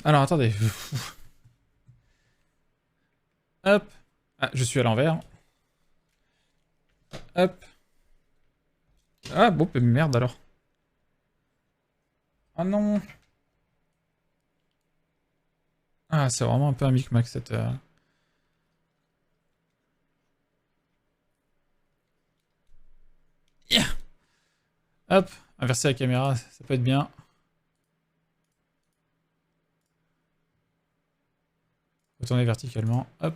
Alors attendez. Hop. Ah, je suis à l'envers. Hop. Ah bon, merde alors. Ah non. Ah, c'est vraiment un peu un micmac cette... Yeah. Hop. Inverser la caméra, ça peut être bien. Retourner verticalement. Hop.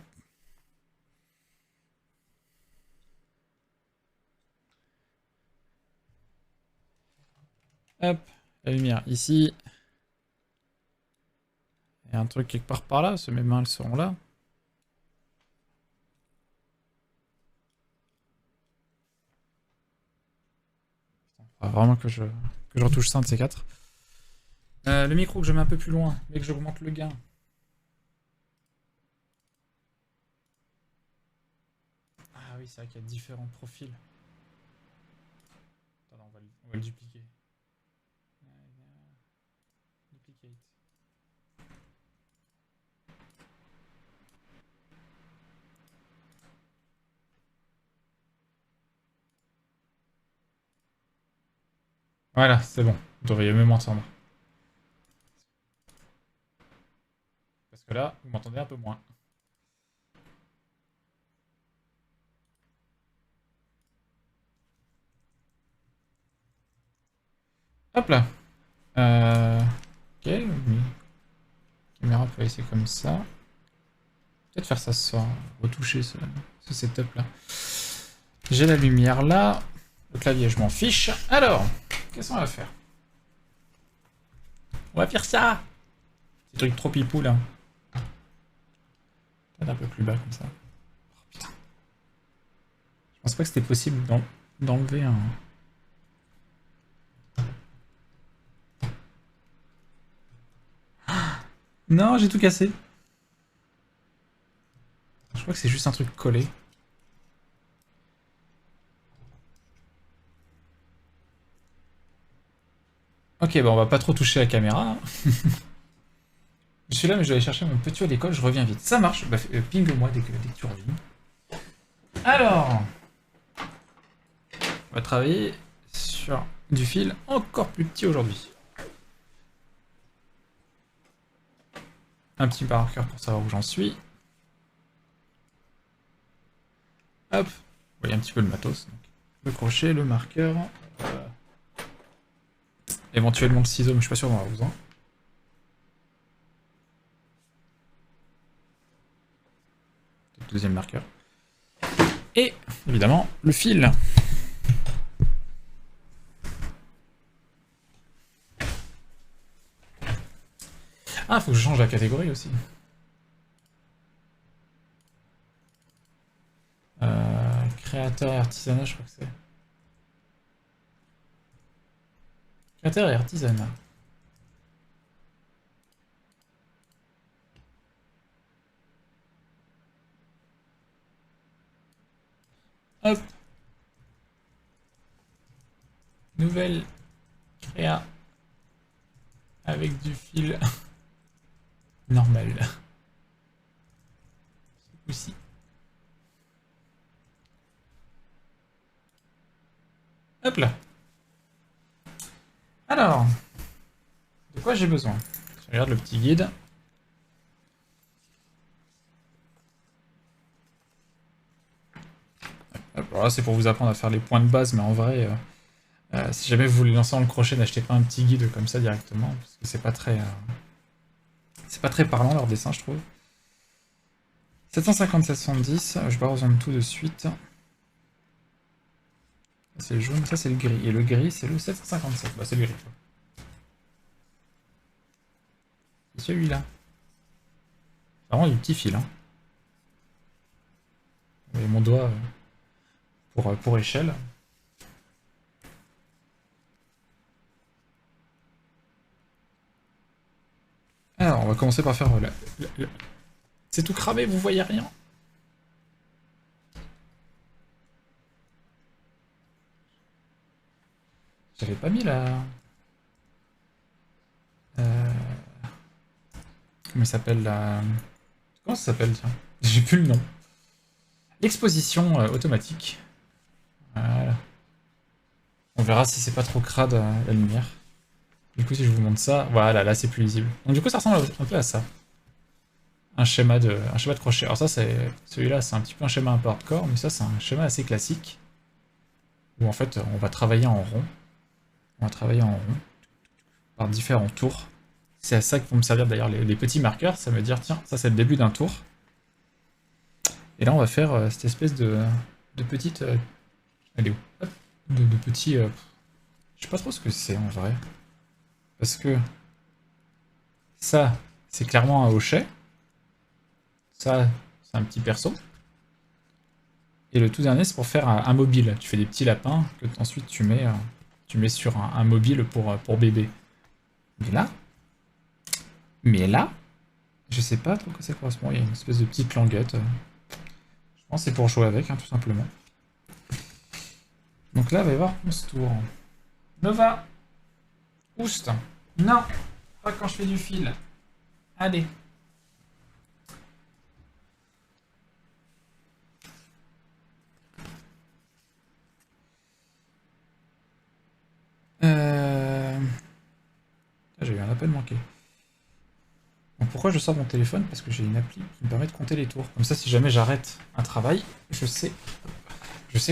Hop. La lumière ici. Il y a un truc quelque part par là, parce que mes mains elles seront là. Faudra vraiment que je retouche ça un de ces quatre. Le micro que je mets un peu plus loin, mais que j'augmente le gain. Ah oui, c'est vrai qu'il y a différents profils. Attends, on va le dupliquer. Duplicate. Voilà, c'est bon. Vous devriez mieux m'entendre. Parce que là, vous m'entendez un peu moins. Hop là. Ok, oui. Caméra peut laisser comme ça. Peut-être faire ça ce soir. Retoucher ce setup là. J'ai la lumière là. Le clavier, je m'en fiche. Alors, qu'est-ce qu'on va faire? On va faire ça! Petit truc trop pipou là. Peut-être un peu plus bas comme ça. Oh putain. Je pense pas que c'était possible d'enlever un. Non, j'ai tout cassé. Je crois que c'est juste un truc collé. Ok, bon, on va pas trop toucher la caméra. Je suis là, mais je vais aller chercher mon petit à l'école, je reviens vite. Ça marche, bah, ping-moi dès que tu reviens. Alors, on va travailler sur du fil encore plus petit aujourd'hui. Un petit marqueur pour savoir où j'en suis. Hop, vous voyez un petit peu le matos. Donc, le crochet, le marqueur. Éventuellement le ciseau, mais je suis pas sûr d'en avoir besoin. Deuxième marqueur. Et évidemment, le fil. Ah, faut que je change la catégorie aussi. Créateur et artisanat, je crois que c'est. Créateur et artisanat. Hop. Nouvelle créa. Avec du fil normal. Aussi. Hop là. Alors, de quoi j'ai besoin? Je regarde le petit guide. Hop, alors là, c'est pour vous apprendre à faire les points de base, mais en vrai, si jamais vous voulez lancer dans le crochet, n'achetez pas un petit guide comme ça directement, parce que c'est pas très parlant leur dessin, je trouve. 750-710, je vais pas besoin de tout de suite. C'est le jaune, ça c'est le gris. Et le gris, c'est le 757. Bah, c'est le gris. C'est celui-là. C'est vraiment du petit fil. Hein. Et mon doigt pour échelle. Alors, on va commencer par faire c'est tout cramé, vous voyez rien. J'avais pas mis la... Comment il s'appelle la... Comment ça s'appelle, tiens? J'ai plus le nom. L'exposition automatique. Voilà. On verra si c'est pas trop crade la lumière. Du coup, si je vous montre ça, voilà, là c'est plus lisible. Donc du coup, ça ressemble un peu à ça. Un schéma de crochet. Alors ça, c'est celui-là, c'est un petit peu un schéma un peu hardcore, mais ça, c'est un schéma assez classique. Où en fait, on va travailler en rond. On va travailler en rond, par différents tours. C'est à ça que vont me servir d'ailleurs les petits marqueurs, ça me dire, tiens, ça c'est le début d'un tour. Et là, on va faire cette espèce de petite... elle est où? Hop. De petits... je sais pas trop ce que c'est en vrai. Parce que ça, c'est clairement un hochet. Ça, c'est un petit perso. Et le tout dernier, c'est pour faire un mobile. Tu fais des petits lapins que ensuite tu mets sur un mobile pour bébé. Mais là, je sais pas trop à quoi ça correspond. Il y a une espèce de petite languette. Je pense que c'est pour jouer avec, hein, tout simplement. Donc là, il va y avoir 11 tours. Nova, Oust. Non, pas quand je fais du fil. Allez. J'ai eu un appel manqué. Donc pourquoi je sors mon téléphone? Parce que j'ai une appli qui me permet de compter les tours. Comme ça, si jamais j'arrête un travail, je sais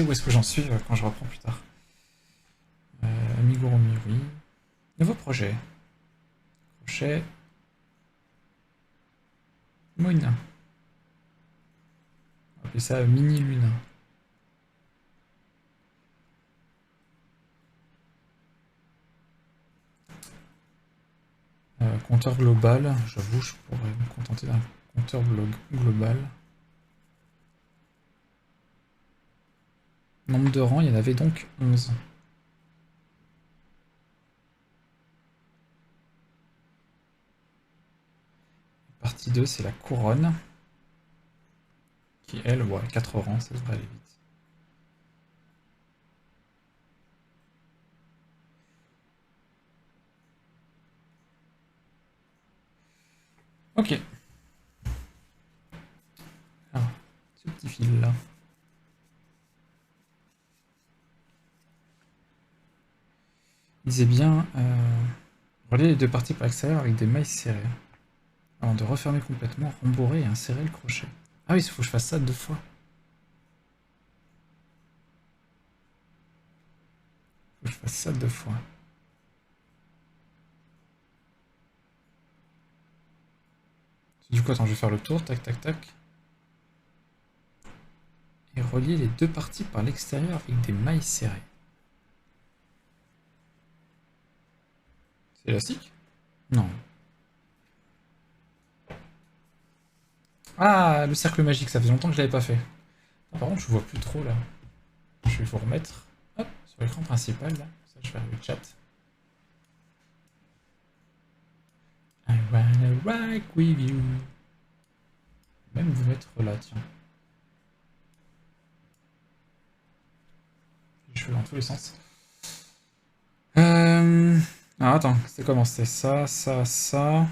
où est-ce que j'en suis quand je reprends plus tard. Amigurumi, oui. Nouveau projet. Crochet. Moon. On va appeler ça Mini Lune. Compteur global. J'avoue, je pourrais me contenter d'un compteur global. Nombre de rangs, il y en avait donc 11. Partie 2, c'est la couronne. Qui, elle, ouais, 4 rangs, ça devrait aller vite. Ok. Alors, ce petit fil là. Il disait bien relier les deux parties par l'extérieur avec des mailles serrées. Avant de refermer complètement, rembourrer et insérer le crochet. Ah oui, il faut que je fasse ça 2 fois. Faut que je fasse ça 2 fois. Du coup, attends, je vais faire le tour, tac, tac, tac. Et relier les deux parties par l'extérieur avec des mailles serrées. C'est élastique? Non. Ah, le cercle magique, ça fait longtemps que je l'avais pas fait. Ah, par contre, je vois plus trop là. Je vais vous remettre hop, sur l'écran principal là. Ça, je vais faire le chat. I wanna rock with you. Même vous mettre là, tiens. Je vais dans tous les sens. Alors attends, c'est comment? C'est ça, ça, ça.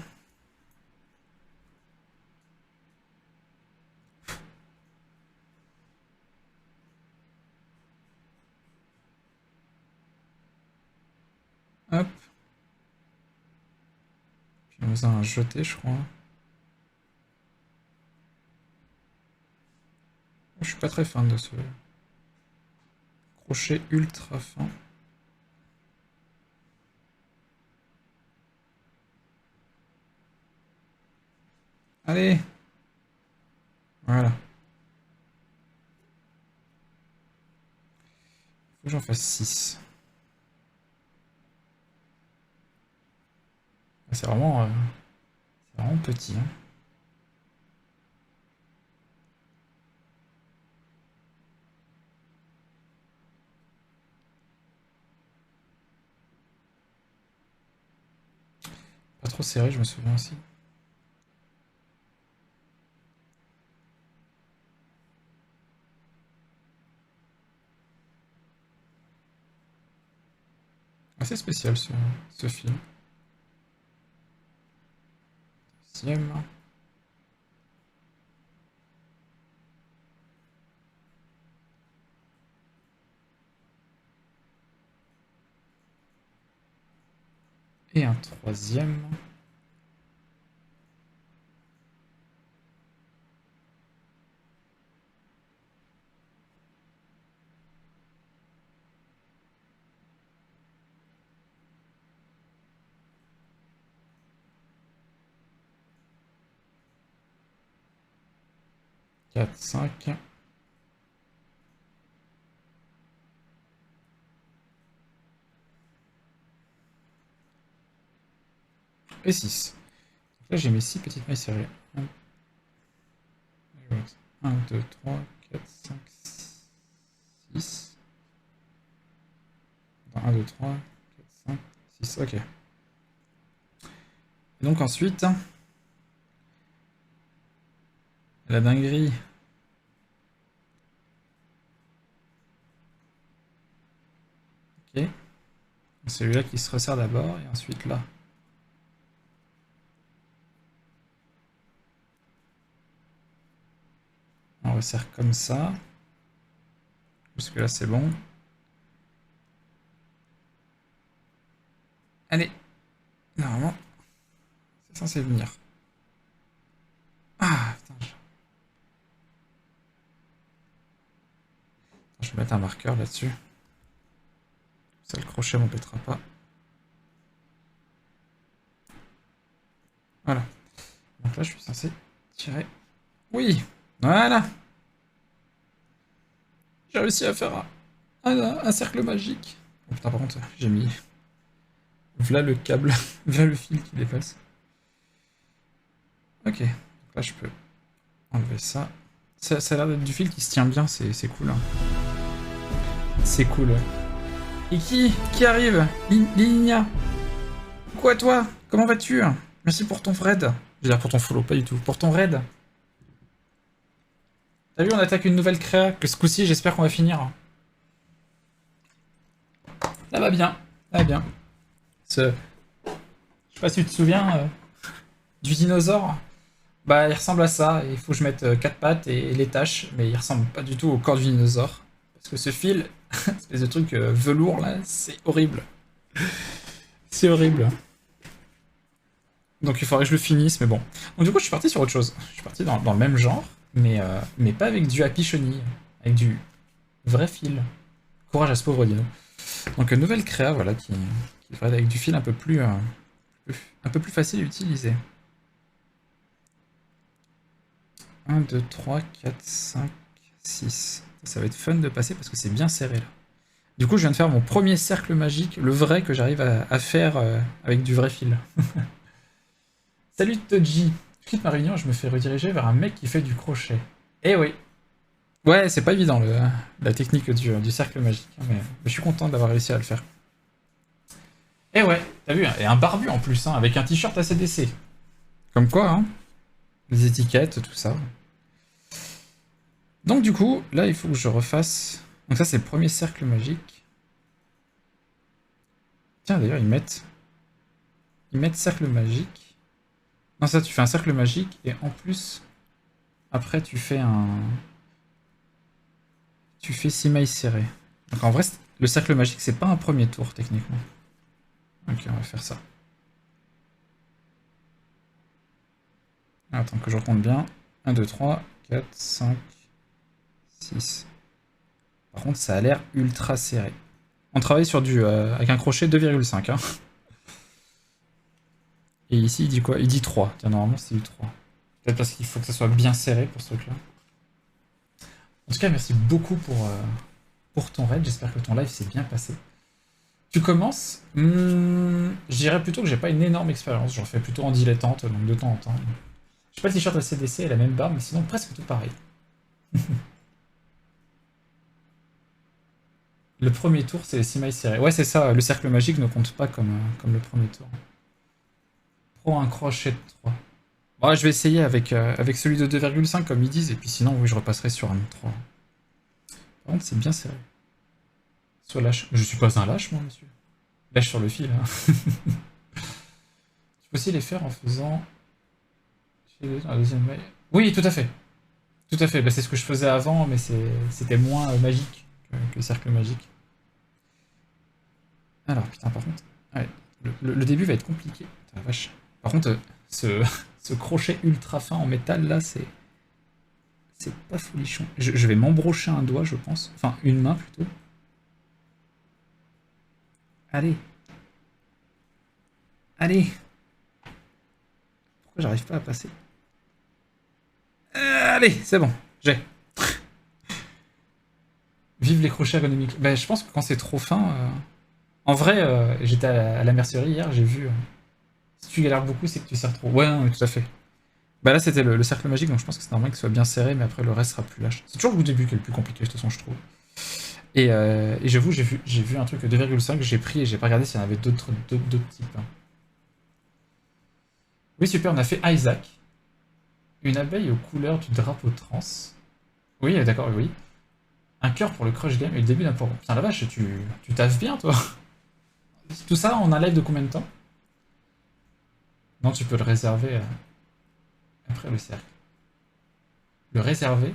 Hop. Puis on faisait un jeté, je crois. Je suis pas très fan de ce crochet ultra fin. Allez! Voilà. Faut que j'en fasse 6. C'est vraiment petit. Hein. Pas trop serré, je me souviens aussi. Assez spécial ce film. Deuxième. Et un troisième. Quatre, cinq. Et 6. Donc là, j'ai mes 6 petites mailles serrées. 1, 2, 3, 4, 5, 6. 1, 2, 3, 4, 5, 6. Ok. Et donc ensuite, la dinguerie. Ok. Celui-là qui se resserre d'abord, et ensuite là. On resserre comme ça. Parce que là, c'est bon. Allez. Normalement, c'est censé venir. Ah, putain. Je vais mettre un marqueur là-dessus. Ça, le crochet m'embêtera pas. Voilà. Donc là, je suis censé tirer. Oui. Voilà. J'ai réussi à faire un cercle magique. Oh putain, par contre, j'ai mis... Voilà le câble. Voilà le fil qui dépasse. Ok. Donc là, je peux enlever ça. Ça a l'air d'être du fil qui se tient bien. C'est cool. Hein. C'est cool. Ouais. Et qui arrive? Ligna. Quoi, toi? Comment vas-tu? Merci pour ton raid. Je veux dire pour ton follow, pas du tout. Pour ton raid. T'as vu, on attaque une nouvelle créa, que ce coup-ci, j'espère qu'on va finir. Ça va bien. Ça va bien. Je sais pas si tu te souviens du dinosaure. Bah, il ressemble à ça. Il faut que je mette 4 pattes et les taches, mais il ressemble pas du tout au corps du dinosaure. Parce que ce fil, espèce de truc velours là, c'est horrible. C'est horrible. Donc il faudrait que je le finisse, mais bon. Donc du coup, je suis parti sur autre chose. Je suis parti dans le même genre, mais pas avec du happy chenille, avec du vrai fil. Courage à ce pauvre dino. Donc une nouvelle créa, voilà, qui devrait être avec du fil un peu plus facile à utiliser. 1, 2, 3, 4, 5, 6. Ça va être fun de passer parce que c'est bien serré là. Du coup, je viens de faire mon premier cercle magique, le vrai que j'arrive à faire avec du vrai fil. Salut Toji. Je quitte ma réunion, je me fais rediriger vers un mec qui fait du crochet. Eh oui. Ouais, c'est pas évident la technique du cercle magique, hein, mais je suis content d'avoir réussi à le faire. Eh ouais, t'as vu, et un barbu en plus, hein, avec un t-shirt ACDC. Comme quoi, hein, les étiquettes, tout ça. Donc du coup, là, il faut que je refasse... Donc ça, c'est le premier cercle magique. Tiens, d'ailleurs, ils mettent cercle magique. Non, ça, tu fais un cercle magique, et en plus, après, tu fais 6 mailles serrées. Donc en vrai, le cercle magique, c'est pas un premier tour, techniquement. Ok, on va faire ça. Attends que je recompte bien. 1, 2, 3, 4, 5, 6. Par contre, ça a l'air ultra serré. On travaille sur avec un crochet 2,5. Hein. Et ici, il dit quoi? Il dit 3. Tiens, normalement, c'est du 3. Peut-être parce qu'il faut que ça soit bien serré pour ce truc-là. En tout cas, merci beaucoup pour ton raid. J'espère que ton live s'est bien passé. Tu commences Je dirais plutôt que j'ai pas une énorme expérience. J'en fais plutôt en dilettante, donc de temps en temps. Je sais pas le t-shirt ACDC et la même barbe, mais sinon presque tout pareil. Le premier tour, c'est les 6 mailles serrées. Ouais, c'est ça, le cercle magique ne compte pas comme le premier tour. Prends un crochet de 3. Bon, je vais essayer avec celui de 2,5 comme ils disent, et puis sinon, oui, je repasserai sur un 3. Par contre, c'est bien serré. Sois lâche. Je suis pas un lâche, moi, monsieur. Lâche sur le fil. Hein. Tu peux aussi les faire en faisant Dans la deuxième maille. Oui, tout à fait. Tout à fait. Bah, c'est ce que je faisais avant, mais c'était moins magique que cercle magique. Alors, putain, par contre. Ouais, le début va être compliqué. Putain, la vache. Par contre, ce, ce crochet ultra fin en métal là, c'est pas folichon. Je vais m'embrocher un doigt, je pense. Enfin, une main plutôt. Allez. Allez. Pourquoi j'arrive pas à passer? Allez, c'est bon. J'ai. Vive les crochets ergonomiques. Bah, je pense que quand c'est trop fin. En vrai, j'étais à la mercerie hier, j'ai vu. Si tu galères beaucoup, c'est que tu serres trop. Ouais, non, mais tout à fait. Bah là, c'était le cercle magique, donc je pense que c'est normal qu'il soit bien serré, mais après le reste sera plus lâche. C'est toujours le début qui est le plus compliqué, de toute façon, je trouve. Et j'avoue, j'ai vu un truc 2,5 que j'ai pris et j'ai pas regardé s'il y en avait d'autres types, hein. Oui, super, on a fait Isaac. Une abeille aux couleurs du drapeau trans. Oui, d'accord, oui. Un cœur pour le crush game et le début d'un port. Putain, la vache, tu taffes bien, toi. Tout ça en un live de combien de temps? Non, tu peux le réserver après le cercle. Le réserver.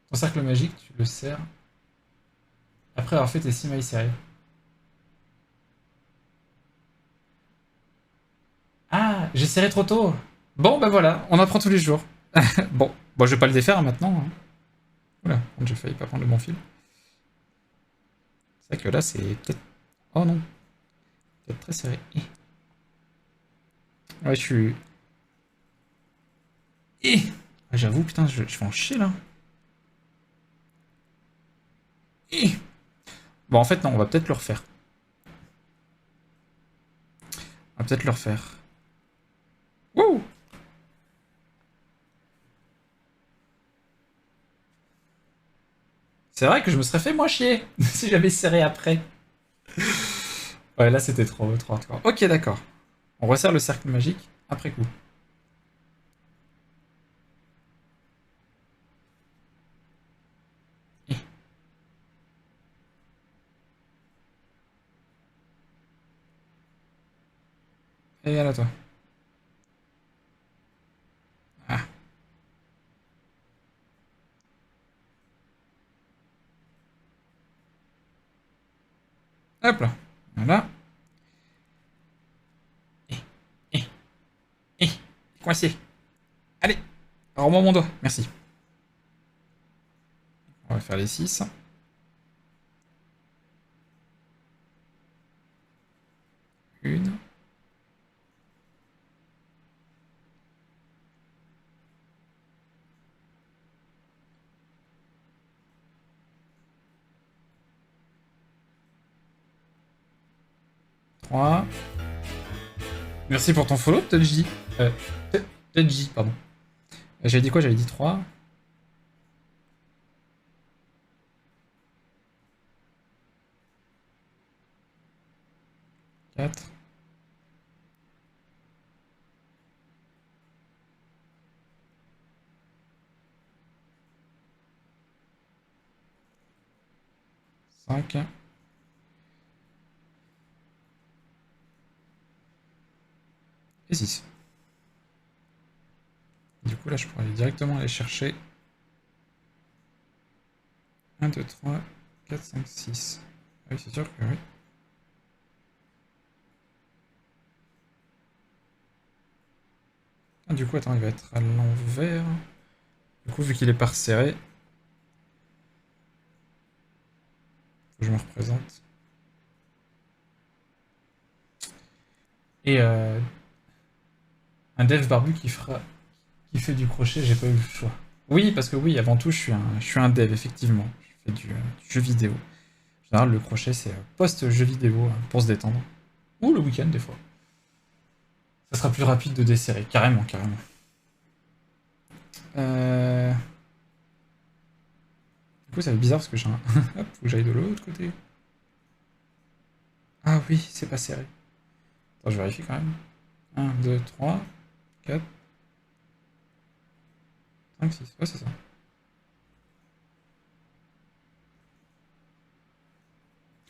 Ton cercle magique, tu le serres après avoir fait tes 6 mailles serrées. Ah, j'ai serré trop tôt. Bon, bah voilà, on apprend tous les jours. Bon, je vais pas le défaire maintenant, hein. Oula, j'ai failli pas prendre le bon fil. C'est vrai que là, c'est peut-être... Oh non, peut-être très serré. Ouais, je suis... J'avoue, putain, je vais en chier, là. Bon, en fait, non, on va peut-être le refaire. On va peut-être le refaire. Wouh! C'est vrai que je me serais fait moins chier si j'avais serré après. Ouais, là, c'était trop hardcore. Ok, d'accord. On resserre le cercle magique après coup. Et à toi. Ah, hop là. Voilà. Eh, eh, eh, coincé. Allez, rends-moi mon doigt. Merci. On va faire les 6. Une. Trois. Merci pour ton follow, Tedji. Tedji, pardon. J'avais dit quoi? J'avais dit 3. 4. 5. Et 6. Du coup, là, je pourrais directement aller chercher 1, 2, 3, 4, 5, 6. Oui, c'est sûr que oui. Ah, du coup, attends, il va être à l'envers. Du coup, vu qu'il est pas resserré, faut que je me représente. Et un dev barbu qui fait du crochet, j'ai pas eu le choix. Oui, parce que oui, avant tout, je suis un dev, effectivement. Je fais du jeu vidéo. En général, le crochet, c'est post-jeu vidéo pour se détendre. Ou le week-end, des fois. Ça sera plus rapide de desserrer, carrément, carrément. Euh... Du coup, ça fait bizarre parce que j'ai un... Hop, faut que j'aille de l'autre côté. Ah oui, c'est pas serré. Attends, je vérifie quand même. 1, 2, 3, 4, 5, 6. Ouais, c'est ça.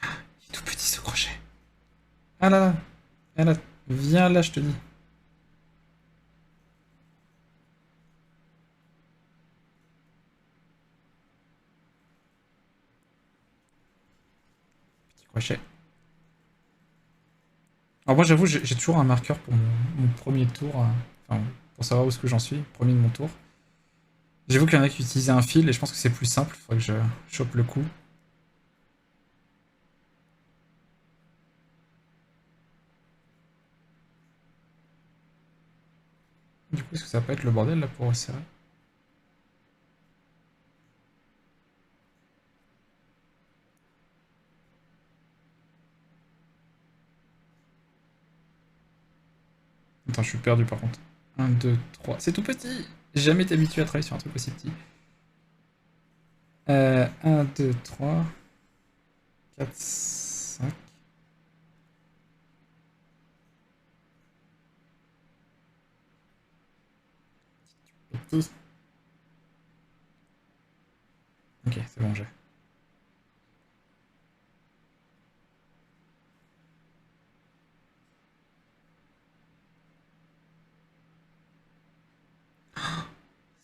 Il est tout petit ce crochet. Ah là là. Ah là. Viens là, je te dis. crochet. Alors moi j'avoue, j'ai toujours un marqueur pour mon premier tour, enfin, pour savoir où est-ce que j'en suis, premier de mon tour. J'avoue qu'il y en a qui utilisaient un fil et je pense que c'est plus simple, il faudrait que je chope le coup. Du coup, est-ce que ça va pas être le bordel là pour resserrer? Attends, je suis perdu par contre. Un, 2, 3. C'est tout petit! J'ai jamais été habitué à travailler sur un truc aussi petit. 1, 2, 3, 4, 5. Petit. Ok, c'est bon, j'ai.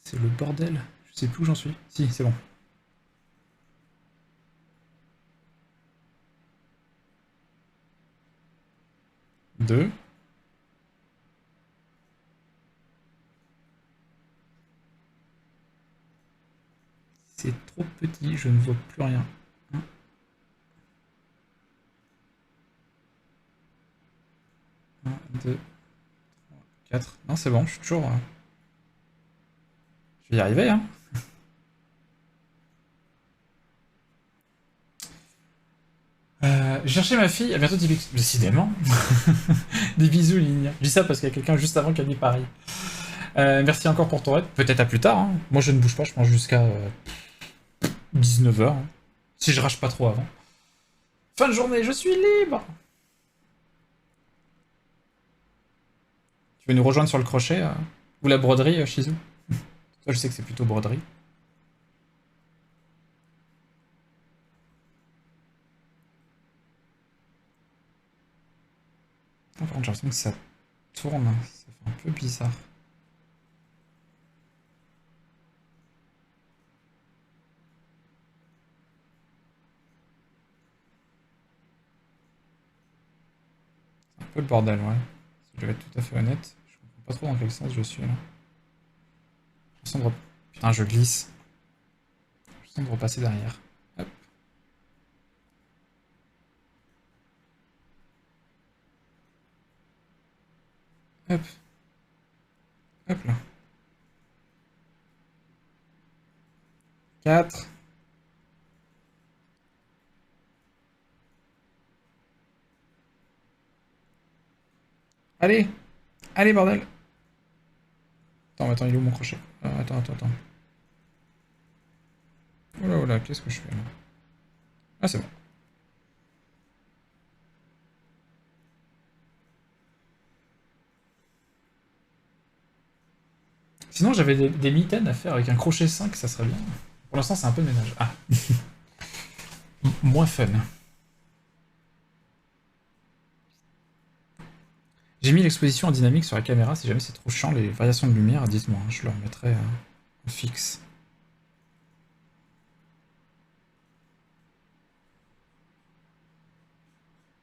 C'est le bordel. Je sais plus où j'en suis. Si, c'est bon. 2. C'est trop petit, je ne vois plus rien. 1, 2, 4. Non, c'est bon, je suis toujours. Je vais y arriver, hein. J'ai cherché ma fille, à bientôt 10 bisous. Décidément. Des bisous, Ligne. Je dis ça parce qu'il y a quelqu'un juste avant qui a dit pareil. Merci encore pour ton aide. Peut-être à plus tard, hein. Moi, je ne bouge pas, je pense jusqu'à 19h. Si je rage pas trop avant. Fin de journée, je suis libre! Tu veux nous rejoindre sur le crochet ou la broderie, Shizu? Toi, je sais que c'est plutôt broderie. Ah, par contre, j'ai l'impression que ça tourne. Ça fait un peu bizarre. C'est un peu le bordel, ouais. Si je vais être tout à fait honnête, je comprends pas trop dans quel sens je suis là. J'ai l'impression de Putain, je glisse. J'ai l'impression de repasser derrière. Hop, hop, hop là. 4. Allez! Allez, bordel! Attends, il est où mon crochet? Attends. Oula, qu'est-ce que je fais là? Ah, c'est bon. Sinon, j'avais des mitaines à faire avec un crochet 5, ça serait bien. Pour l'instant, c'est un peu de ménage. Ah, moins fun. J'ai mis l'exposition en dynamique sur la caméra, si jamais c'est trop chiant les variations de lumière, dites-moi, hein, je le remettrai en fixe.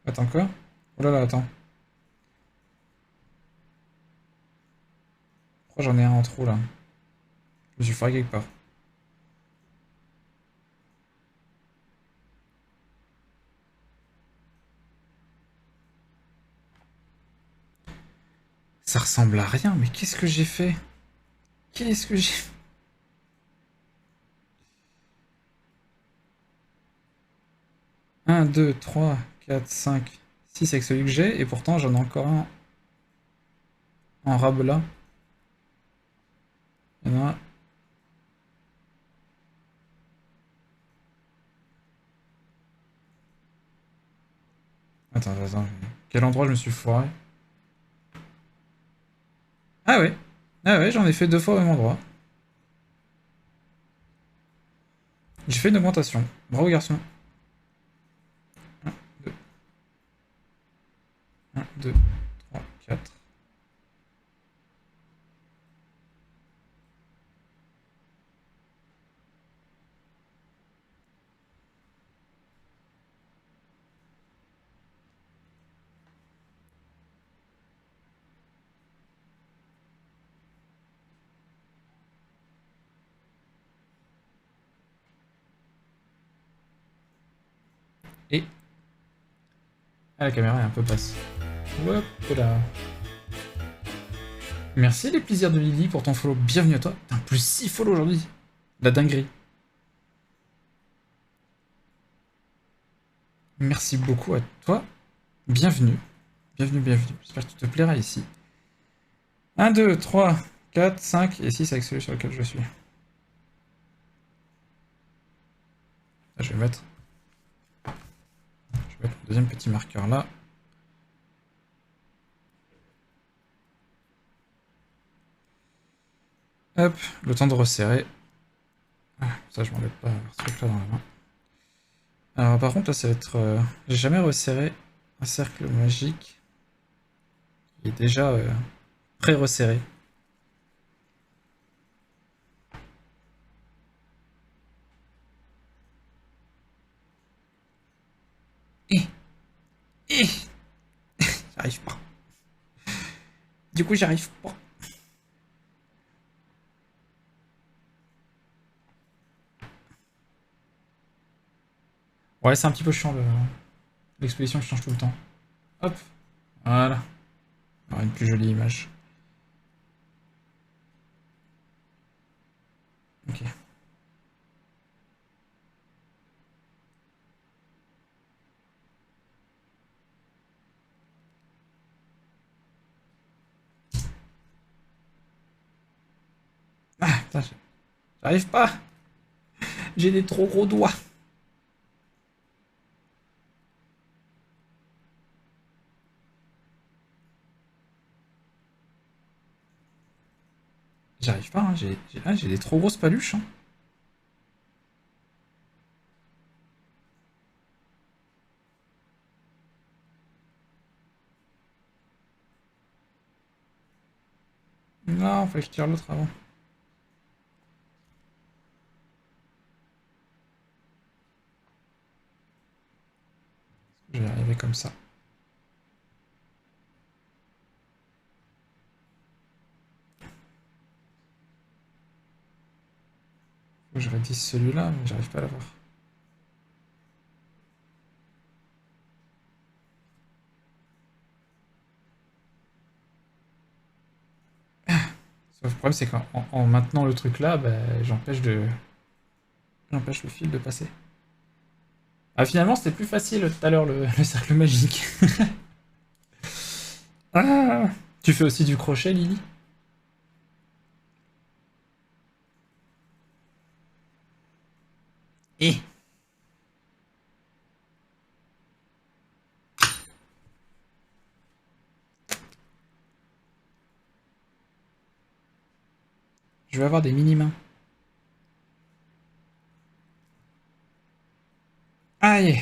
Attends quoi? Oh là là, attends. Pourquoi j'en ai un en trop là? Je me suis foiré quelque part. Ça ressemble à rien, mais qu'est-ce que j'ai fait? Qu'est-ce que j'ai... 1, 2, 3, 4, 5, 6 avec celui que j'ai, et pourtant j'en ai encore un en rab là. Il y en a un. Attends. Quel endroit je me suis foiré? Ah ouais. Ah ouais, j'en ai fait 2 fois au même endroit. J'ai fait une augmentation. Bravo garçon. 1, 2, 1, 2, 3, 4. Et... Ah, la caméra est un peu basse. Hop là. Merci les plaisirs de Lily pour ton follow. Bienvenue à toi. Putain, plus 6 follow aujourd'hui. La dinguerie. Merci beaucoup à toi. Bienvenue. Bienvenue, bienvenue. J'espère que tu te plairas ici. 1, 2, 3, 4, 5 et 6 avec celui sur lequel je suis. Là, je vais mettre le deuxième petit marqueur là. Hop, le temps de resserrer. Ah, ça, je m'enlève pas ce truc là dans la main. Alors, par contre, là, ça va être. J'ai jamais resserré un cercle magique qui est déjà pré-resserré. Et j'arrive pas. Du coup, j'arrive pas. Ouais, c'est un petit peu chiant l'exposition qui change tout le temps. Hop, voilà. Alors, une plus jolie image. Ok. Ah, putain, j'arrive pas. J'ai des trop gros doigts. J'arrive pas, hein. J'ai des trop grosses paluches. Hein. Non, fallait que je tire l'autre avant. Je vais y arriver comme ça. Faut que je rédise celui-là, mais j'arrive pas à l'avoir. Sauf le problème, c'est qu'en maintenant le truc là, bah, j'empêche le fil de passer. Ah, finalement, c'était plus facile tout à l'heure le cercle magique. Ah, tu fais aussi du crochet, Lily? Et je vais avoir des mini-mains. Aïe,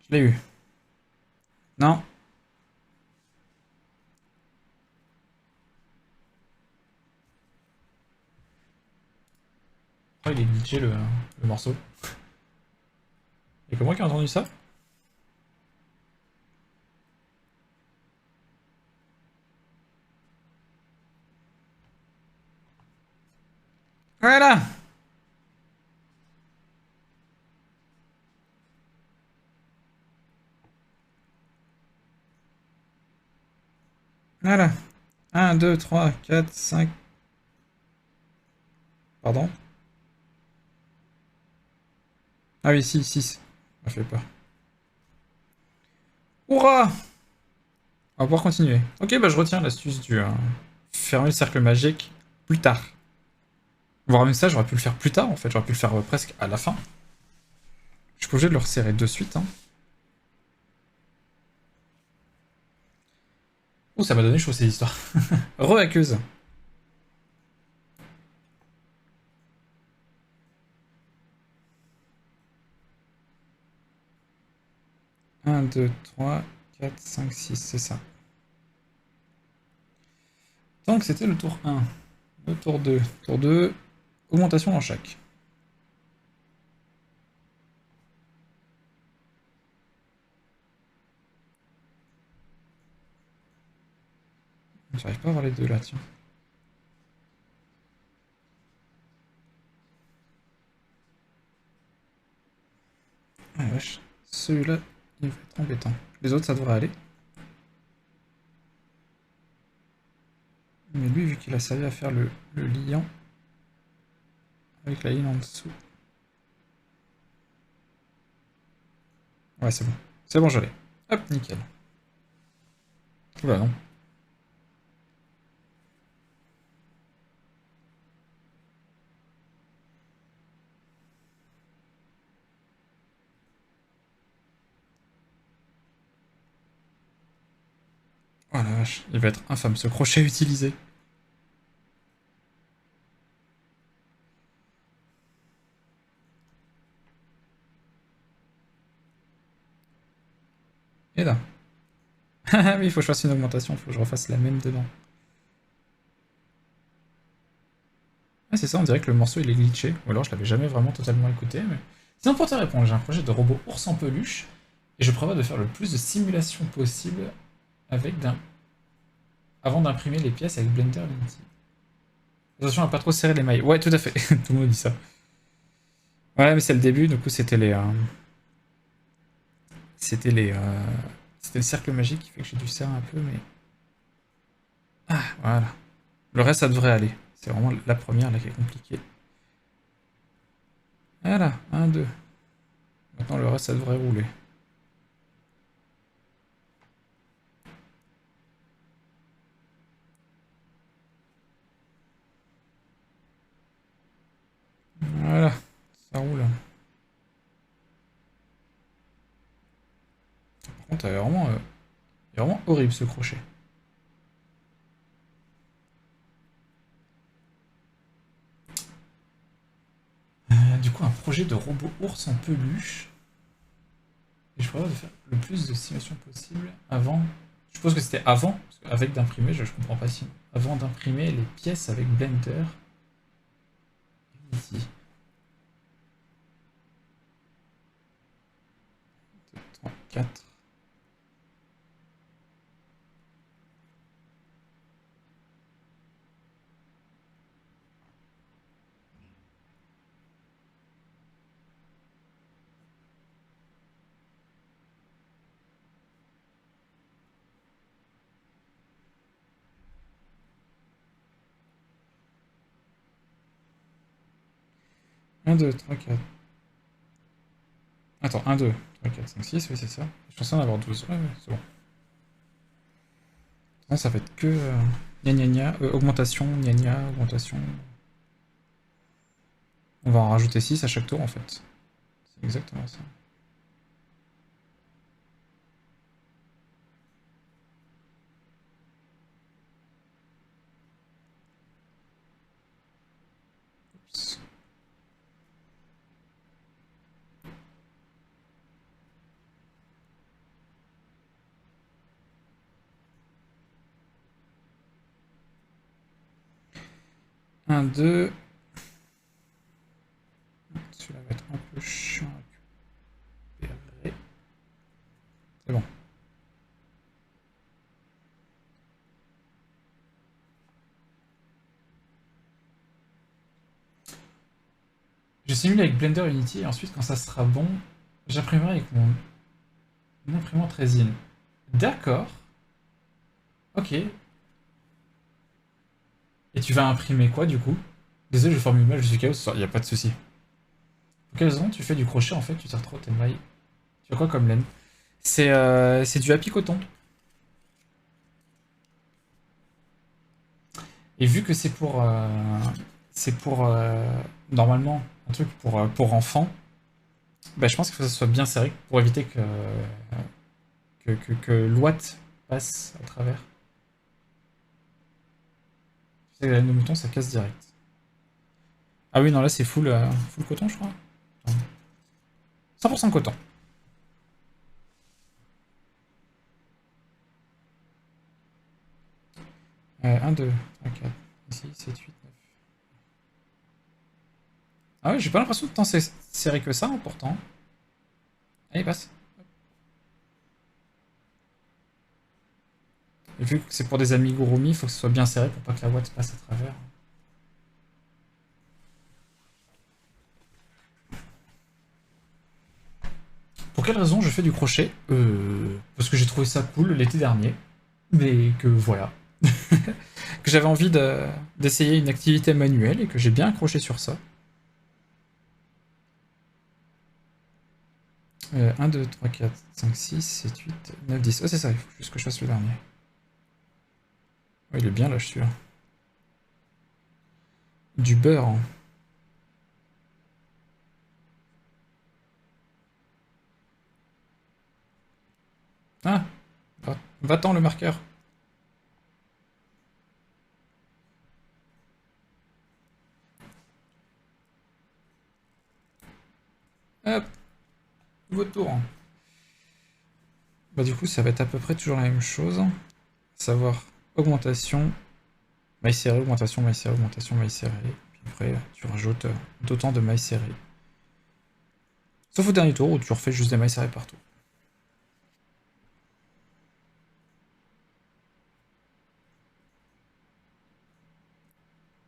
je l'ai eu. Non. Oh, il est glitché le morceau. Et comment qui a entendu ça? Voilà. Voilà. 1, 2, 3, 4, 5. Pardon? Ah oui, 6, 6. Ça fait peur. Hurrah! On va pouvoir continuer. Ok, bah je retiens l'astuce du fermer le cercle magique plus tard. Voire même ça, j'aurais pu le faire plus tard en fait. J'aurais pu le faire presque à la fin. Je suis pas obligé de le resserrer de suite. Hein. Oh, ça m'a donné chaud ces histoires. Re-aqueuse. 1, 2, 3, 4, 5, 6, c'est ça. Donc c'était le tour 1. Le tour 2. Tour 2, augmentation dans chaque. J'arrive pas à voir les deux là, tiens. Ah wesh, celui-là, il va être embêtant. Les autres, ça devrait aller. Mais lui, vu qu'il a servi à faire le liant avec la ligne en dessous. Ouais, c'est bon. C'est bon, je l'ai. Hop, nickel. Oula, non. Oh la vache, il va être infâme ce crochet utilisé. Et là. Ah oui, il faut que je fasse une augmentation, il faut que je refasse la même dedans. Ah c'est ça, on dirait que le morceau il est glitché, ou alors je l'avais jamais vraiment totalement écouté, mais... Sinon pour te répondre, j'ai un projet de robot ours en peluche, et je prévois de faire le plus de simulations possible avec avant d'imprimer les pièces avec Blender Unity. Attention à pas trop serrer les mailles. Ouais, tout à fait, tout le monde dit ça. Ouais, mais c'est le début, du coup c'était les... C'était les... C'était le cercle magique qui fait que j'ai dû serrer un peu, mais... Ah, voilà. Le reste, ça devrait aller. C'est vraiment la première là qui est compliquée. Voilà, un, deux. Maintenant, le reste, ça devrait rouler. Voilà, ça roule. Par contre, il est vraiment horrible ce crochet. Du coup, un projet de robot ours en peluche. Et je prévois de faire le plus de simulations possible avant. Je suppose que c'était avant, parce qu'avec d'imprimer, je comprends pas si. Avant d'imprimer les pièces avec Blender. Ici. 4. 1, 2, 3, 4. Attends, 1, 2, 3, 4, 5, 6, oui, c'est ça. Je pensais en avoir 12. Ouais, ouais, c'est bon. Non, ça va être que gna gna gna, augmentation, gna gna, augmentation. On va en rajouter 6 à chaque tour en fait. C'est exactement ça. Oups. Un, deux. Celui-là va être un peu chiant à récupérer. C'est bon. Je simule avec Blender Unity et ensuite quand ça sera bon, j'imprimerai avec mon imprimante résine. D'accord. Ok. Et tu vas imprimer quoi du coup? Désolé, je formule mal, je suis chaos, il n'y a pas de souci. Pour quelle raison tu fais du crochet en fait, tu tires trop tes mailles? Tu as quoi comme laine? C'est du happy coton. Et vu que c'est pour normalement un truc pour enfants, bah, je pense qu'il faut que ça soit bien serré pour éviter que l'ouate passe à travers. Tu sais, la laine de mouton, ça casse direct. Ah oui, non, là c'est full coton, je crois. 100% coton. 1, 2, 3, 4, 6, 7, 8, 9. Ah ouais, j'ai pas l'impression de tant serré que ça, pourtant. Allez, passe. Et vu que c'est pour des amigurumi, il faut que ce soit bien serré pour pas que la ouate passe à travers. Pour quelle raison je fais du crochet? Parce que j'ai trouvé ça cool l'été dernier. Mais que voilà. Que j'avais envie d'essayer une activité manuelle et que j'ai bien accroché sur ça. 1, 2, 3, 4, 5, 6, 7, 8, 9, 10. Oh, c'est ça, il faut juste que je fasse le dernier. Oh, il est bien là, je suis là. Du beurre. Hein. Ah, va-t'en le marqueur. Hop, nouveau tour. Bah du coup, ça va être à peu près toujours la même chose. Savoir augmentation, maille serrée, augmentation, maille serrée, augmentation, maille serrée. Puis après, tu rajoutes d'autant de mailles serrées. Sauf au dernier tour où tu refais juste des mailles serrées partout.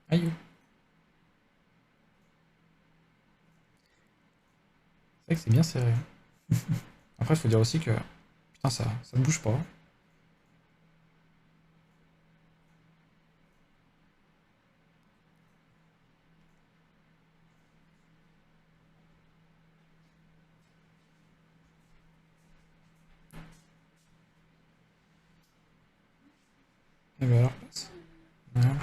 Aïe. C'est vrai que c'est bien serré. Après, il faut dire aussi que putain, ça ne bouge pas. Et bah alors, passe. Voilà.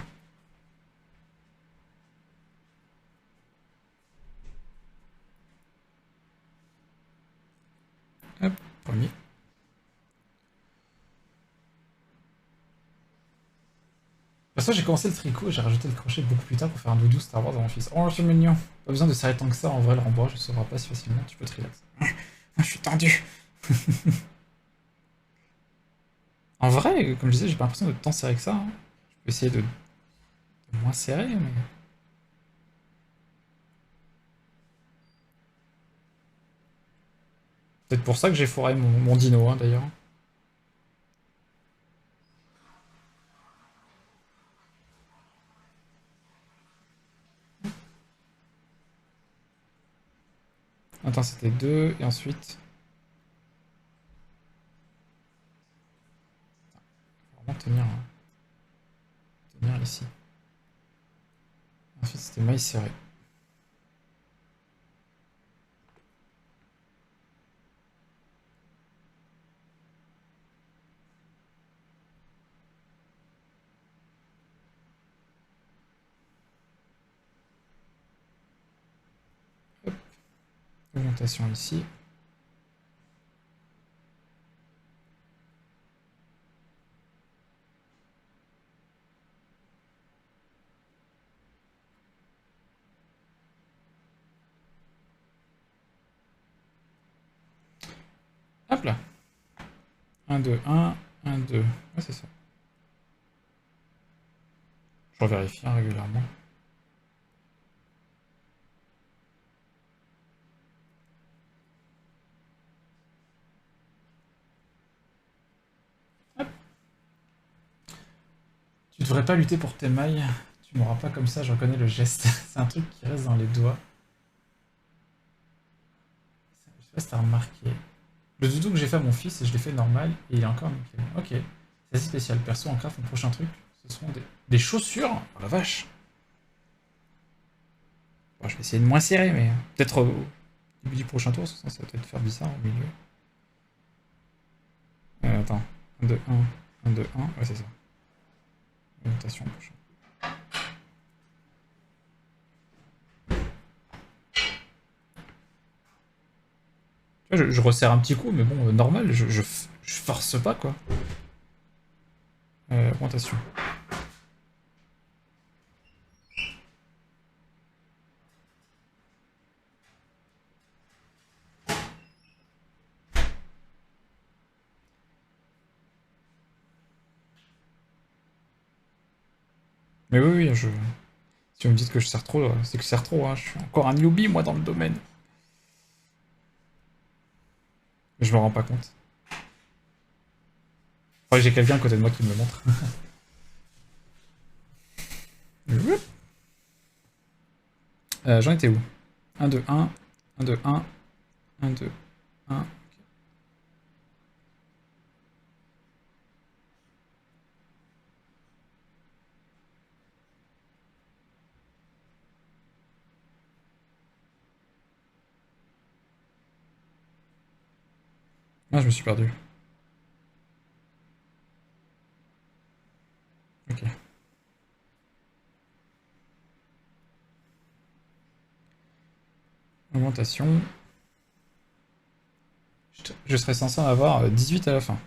Hop, premier. Parce que j'ai commencé le tricot et j'ai rajouté le crochet beaucoup plus tard pour faire un doudou Star Wars à mon fils. Oh, c'est mignon. Pas besoin de serrer tant que ça, en vrai, le rembourrage ne se fera pas si facilement, tu peux te relaxer. Je suis tendu. En vrai, comme je disais, j'ai pas l'impression de tant serrer que ça. Hein. Je peux essayer de moins serrer, mais... Peut-être pour ça que j'ai foiré mon dino, hein, d'ailleurs. Attends, c'était deux, et ensuite... Faut vraiment tenir, hein. Tenir ici. Ensuite, c'était maille serrée. Hop, augmentation ici. Hop là. 1, 2, 1, 1, 2. Ouais, c'est ça. Je revérifie hein, régulièrement. Hop. Tu devrais pas lutter pour tes mailles. Tu m'auras pas comme ça, je reconnais le geste. C'est un truc qui reste dans les doigts. Je sais pas si t'as remarqué. Le doudou que j'ai fait à mon fils, je l'ai fait normal et il est encore nickel. Ok. C'est assez spécial. Perso, en craft, mon prochain truc, ce seront des chaussures. Oh la vache. Bon, je vais essayer de moins serrer, mais peut-être au début du prochain tour, ça va peut-être faire bizarre au milieu. Attends. 1, 2, 1, 1, 2, 1. Ouais, c'est ça. Augmentation prochain. Tu vois, je resserre un petit coup, mais bon, normal, je force pas, quoi. Augmentation. Mais oui, oui, si vous me dites que je sers trop, c'est que je sers trop, hein. Je suis encore un newbie, moi, dans le domaine. Mais je me rends pas compte. Faudrait que j'ai quelqu'un à côté de moi qui me le montre. J'en étais où? 1, 2, 1, 1, 2, 1, 1, 2, 1. Ah, je me suis perdu. Ok. Augmentation. Je serais censé en avoir 18 à la fin.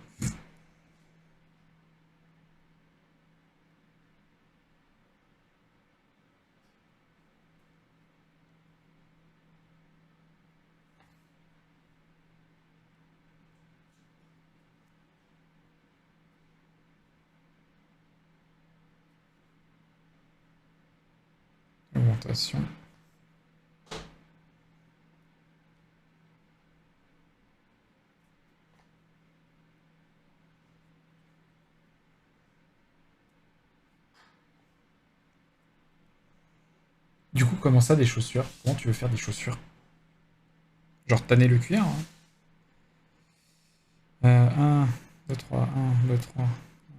Augmentation. Du coup, comment ça, des chaussures? Comment tu veux faire des chaussures? Genre tanner le cuir, hein? 1, 2, 3, 1, 2, 3,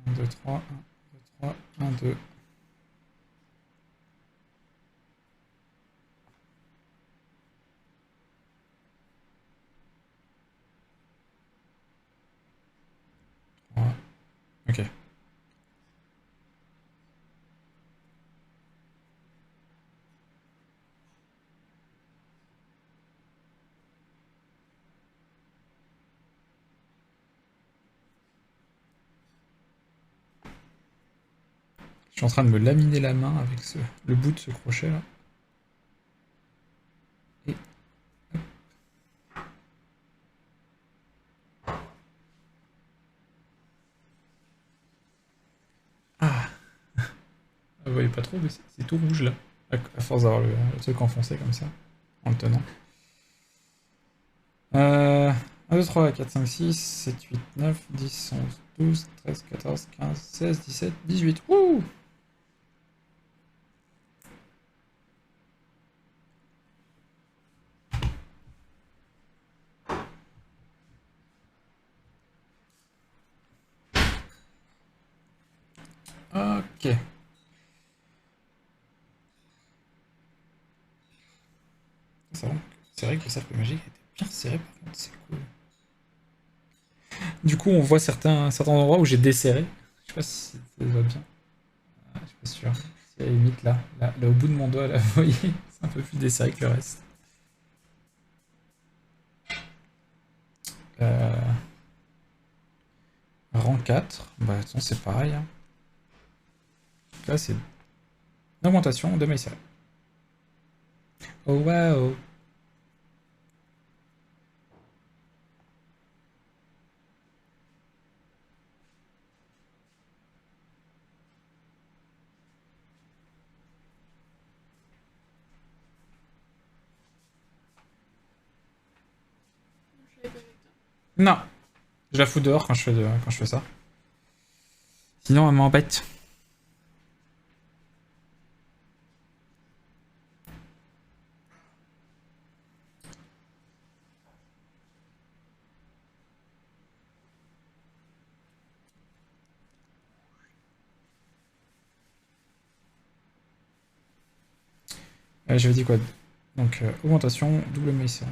1, 2, 3, 1, 2, 3, 1, 2. Ok. Je suis en train de me laminer la main avec le bout de ce crochet là. Et... Ah, vous voyez pas trop, mais c'est tout rouge là. À force d'avoir le truc enfoncé comme ça, en le tenant. 1, 2, 3, 4, 5, 6, 7, 8, 9, 10, 11, 12, 13, 14, 15, 16, 17, 18. Wouh! Ok. C'est vrai que le cercle magique était bien serré par contre, c'est cool. Du coup, on voit certains endroits où j'ai desserré. Je sais pas si ça va bien. Ah, je suis pas sûr. C'est à la limite là au bout de mon doigt, là, vous voyez, c'est un peu plus desserré que le reste. Euh, Rang 4, bah attends, c'est pareil, hein. Là, c'est une augmentation de Maïsel. Oh wow! Non! Je la fous dehors quand je fais ça. Sinon, elle m'embête. J'avais dit quoi? Donc, augmentation, double Maïsel.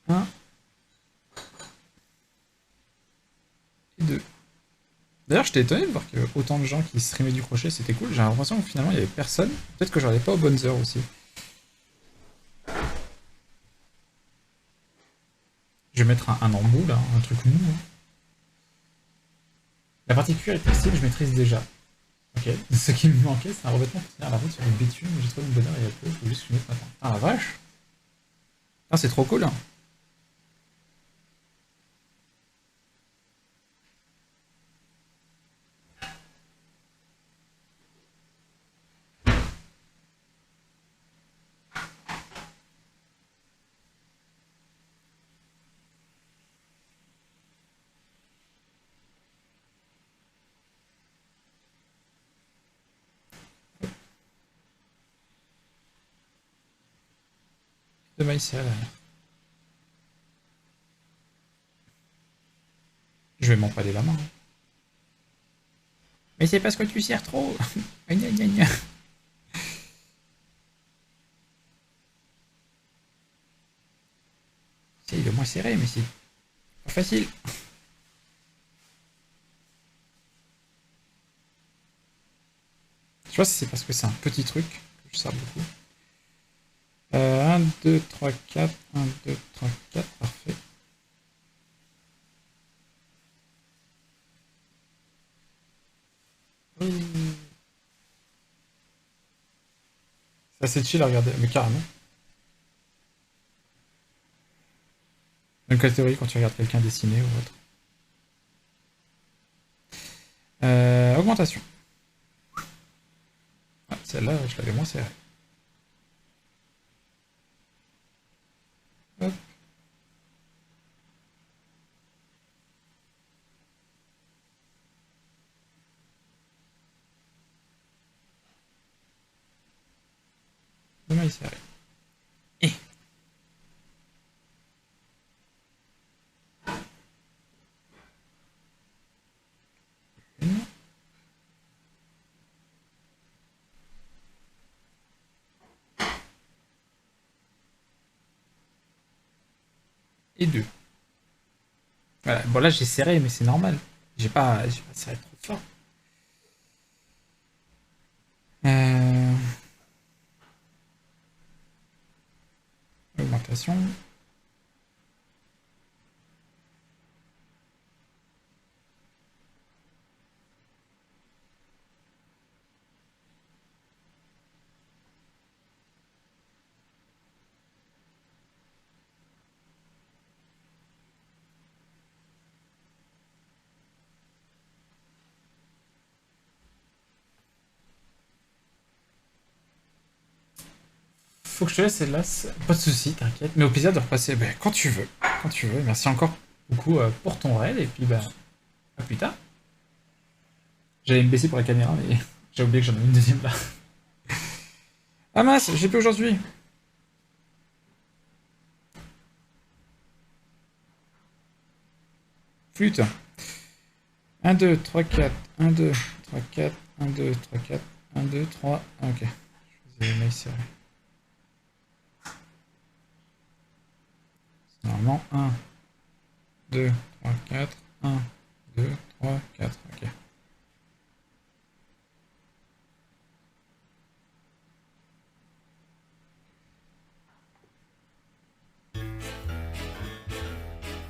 Un et 2. D'ailleurs, j'étais étonné de voir que autant de gens qui streamaient du crochet, c'était cool. J'ai l'impression que finalement, il y avait personne. Peut-être que je regardais pas aux bonnes heures aussi. Je vais mettre un en mou, là, un truc mou, hein. La partie cuir et textile, je maîtrise déjà. Ok. Ce qui me manquait, c'est un revêtement pour tenir la route sur le bitume. J'ai trouvé une bonne heure il y a peu. Faut juste que je mette maintenant. Ah la vache! Ah, c'est trop cool, hein. De maïs céréales. vais m'empaler la main. Mais c'est parce que tu serres trop. Gna gna gna. C'est le moins serré, mais c'est pas facile. Je vois si c'est parce que c'est un petit truc que je sers beaucoup. 1, 2, 3, 4. 1, 2, 3, 4. Parfait. C'est assez chill à regarder, mais carrément. Même la théorie quand tu regardes quelqu'un dessiner ou autre. Augmentation. Ah, celle-là, je l'avais moins serrée. Hop. Demain, il serré. Et. Une. Et deux. Voilà. Bon, là, j'ai serré, mais c'est normal. J'ai pas serré trop fort. Euh... Augmentation. Faut que je te laisse, hélas. Pas de soucis, t'inquiète. Mais au plaisir de repasser quand tu veux. Quand tu veux. Merci encore beaucoup pour ton raid. Et puis, à plus tard. J'allais me baisser pour la caméra, mais j'ai oublié que j'en ai une deuxième là. Ah mince, j'ai plus aujourd'hui. Flûte. 1, 2, 3, 4. 1, 2, 3, 4. 1, 2, 3, 4. 1, 2, 3. Ok. Je faisais mail serré. Normalement, 1, 2, 3, 4. 1, 2, 3, 4. Ok.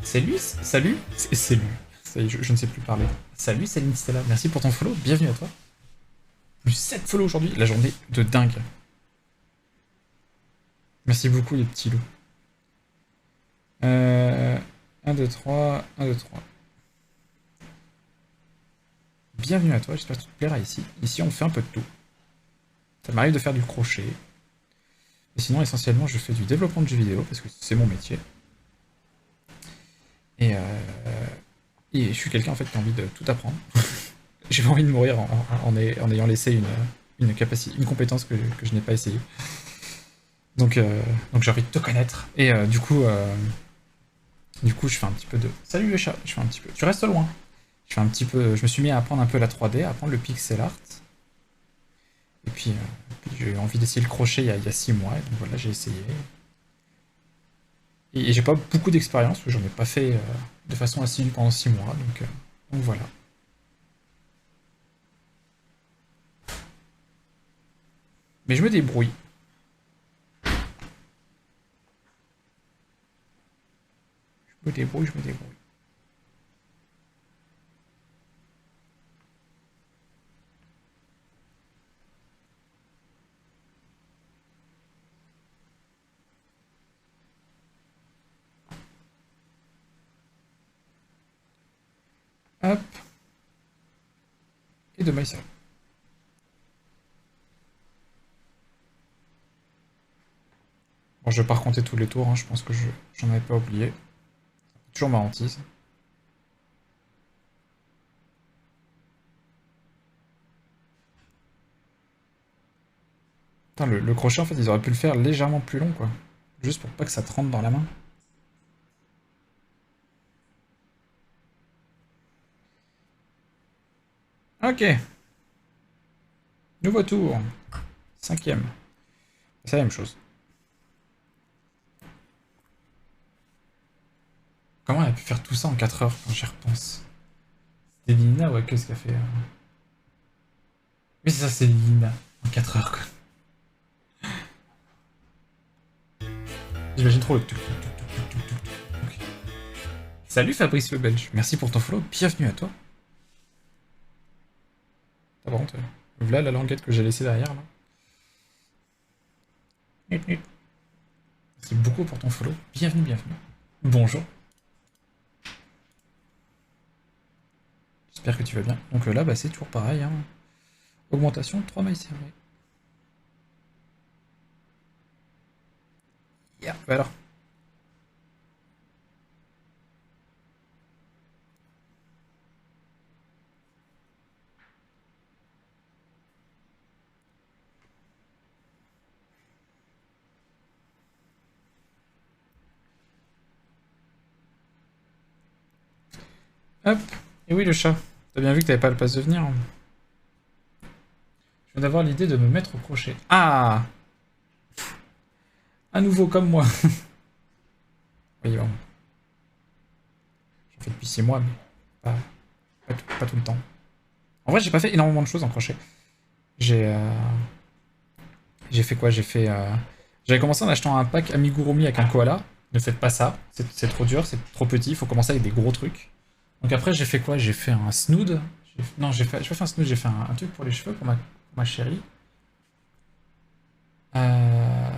C'est lui. Salut. C'est lui. Ça y est, je ne sais plus parler. Salut, Céline Stella. Merci pour ton follow. Bienvenue à toi. Plus 7 follow aujourd'hui. La journée de dingue. Merci beaucoup, les petits loups. 1, 2, 3. 1, 2, 3. Bienvenue à toi. J'espère que tu te plairas ici. Ici, on fait un peu de tout. Ça m'arrive de faire du crochet. Et sinon, essentiellement, je fais du développement de jeux vidéo parce que c'est mon métier. Et, et je suis quelqu'un en fait qui a envie de tout apprendre. J'ai pas envie de mourir en ayant laissé une capacité, une compétence que je n'ai pas essayé. Donc j'ai envie de te connaître. Et du coup, je fais un petit peu de. Salut le chat. Je fais un petit peu. Tu restes loin. Je fais un petit peu. Je me suis mis à apprendre un peu la 3D, à apprendre le pixel art. Et puis j'ai eu envie d'essayer le crochet il y a 6 mois. Et donc voilà, j'ai essayé. Et j'ai pas beaucoup d'expérience, parce que j'en ai pas fait de façon assidue pendant 6 mois. Donc voilà. Mais je me débrouille. Je me débrouille, je me débrouille. Hop. Et de maïs. Bon, je vais pas raconter tous les tours, hein, je pense que j'en avais pas oublié. Toujours ma hantise. Putain, le crochet, en fait, ils auraient pu le faire légèrement plus long, quoi. Juste pour pas que ça te rentre dans la main. Ok. Nouveau tour. 5e. C'est la même chose. Comment elle a pu faire tout ça en 4 heures quand j'y repense? C'était Lina, ouais, qu'est-ce qu'elle a fait? Oui, c'est ça, c'est Lina. En 4 heures, quoi. J'imagine trop le tuk tuk tuk tuk tuk tuk tuk. Ok. Salut Fabrice le Belge, merci pour ton follow, bienvenue à toi. T'as par contre, voilà la languette que j'ai laissée derrière là. Nut, nut. Merci beaucoup pour ton follow, bienvenue, bienvenue. Bonjour. J'espère que tu vas bien. Donc là, bah, c'est toujours pareil. Hein. Augmentation, 3 mailles serrées. Yeah. Bah alors. Hop. Et oui, le chat. T'as bien vu que t'avais pas le passe de venir. Hein. Je viens d'avoir l'idée de me mettre au crochet. Ah. À nouveau comme moi. Oui, bon. J'en fais depuis 6 mois, mais pas, pas tout le temps. En vrai, j'ai pas fait énormément de choses en crochet. J'ai j'ai fait quoi? J'ai fait. J'avais commencé en achetant un pack amigurumi avec un koala. Ne faites pas ça, c'est trop dur, c'est trop petit, il faut commencer avec des gros trucs. Donc après, j'ai fait quoi? J'ai fait un snood. Non, j'ai pas fait un snood, j'ai fait un truc pour les cheveux pour ma chérie. Euh,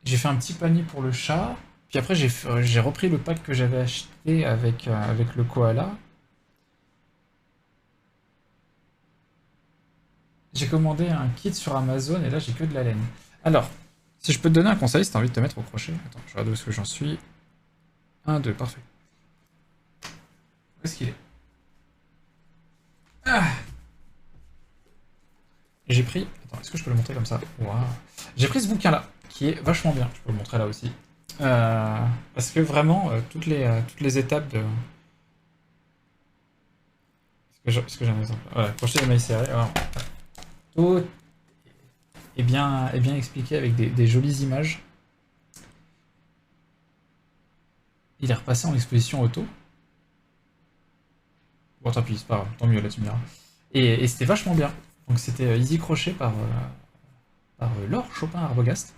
J'ai fait un petit panier pour le chat. Puis après, j'ai repris le pack que j'avais acheté avec le koala. J'ai commandé un kit sur Amazon et là, j'ai que de la laine. Alors, si je peux te donner un conseil, si t'as envie de te mettre au crochet. Attends, je regarde où est-ce que j'en suis. Un, 2, parfait. Où est-ce qu'il est? Ah, j'ai pris. Attends, est-ce que je peux le montrer comme ça? Waouh. J'ai pris ce bouquin-là, qui est vachement bien. Je peux le montrer là aussi. Parce que vraiment, toutes les étapes de. Est-ce que j'ai un exemple? Voilà, crochet de mailles serrées. Alors, tout est bien expliqué avec des jolies images. Il est repassé en exposition auto. Bon, tant pis, c'est pas grave, tant mieux là, tu me diras. Et c'était vachement bien. Donc c'était Easy Crochet par Laure Chopin-Arbogast.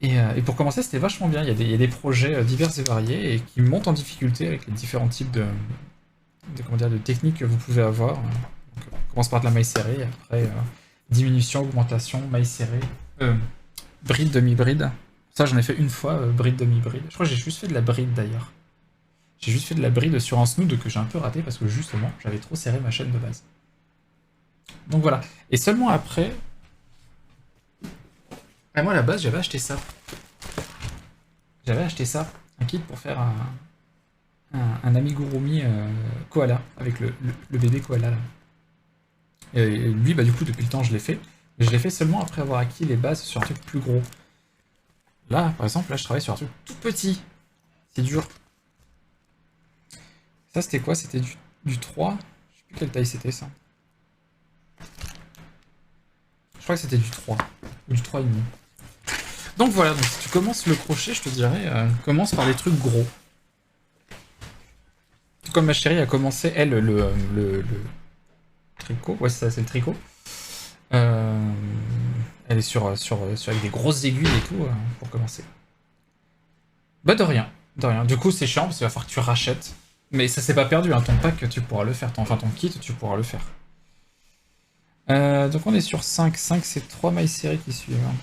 Et pour commencer, c'était vachement bien. Il y a des projets divers et variés et qui montent en difficulté avec les différents types comment dire, de techniques que vous pouvez avoir. Donc, on commence par de la maille serrée, après diminution, augmentation, maille serrée, bride, demi-bride. Ça, j'en ai fait une fois, bride, demi-bride. Je crois que j'ai juste fait de la bride d'ailleurs. J'ai juste fait de la bride sur un snood que j'ai un peu raté parce que justement, j'avais trop serré ma chaîne de base. Donc voilà. Et seulement après. Ah, moi, à la base, j'avais acheté ça. J'avais acheté ça. Un kit pour faire un amigurumi koala. Avec le bébé koala là. Et lui, bah, du coup, depuis le temps, je l'ai fait. Mais je l'ai fait seulement après avoir acquis les bases sur un truc plus gros. Là, par exemple, là, je travaille sur un truc tout petit. C'est dur. Ça, c'était quoi? C'était du 3. Je sais plus quelle taille c'était ça. Je crois que c'était du 3. Ou du 3,5. Donc voilà, donc si tu commences le crochet, je te dirais, commence par des trucs gros. Tout comme ma chérie a commencé, elle, le tricot. Ouais, c'est ça, c'est le tricot. Euh, Elle est avec des grosses aiguilles et tout, pour commencer. Bah de rien, de rien. Du coup, c'est chiant parce qu'il va falloir que tu rachètes. Mais ça s'est pas perdu, hein. Ton pack, tu pourras le faire. Enfin, ton kit, tu pourras le faire. Donc on est sur 5. 5, c'est 3 mailles serrées qui suivent. Hein.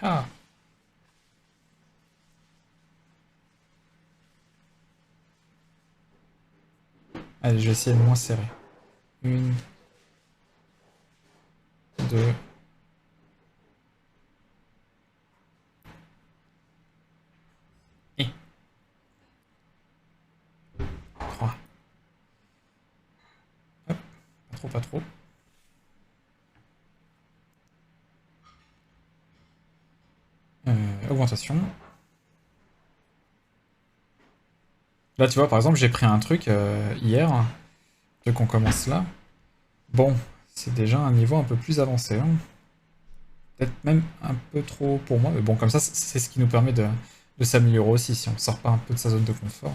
Yeah. Allez, je vais essayer de moins serrer. Une, deux, et 3. Hop, pas trop, pas trop. augmentation. Là, tu vois, par exemple, j'ai pris un truc hier, truc qu'on commence là. Bon, c'est déjà un niveau un peu plus avancé, hein. Peut-être même un peu trop pour moi, mais bon, comme ça, c'est ce qui nous permet de s'améliorer aussi, si on sort pas un peu de sa zone de confort.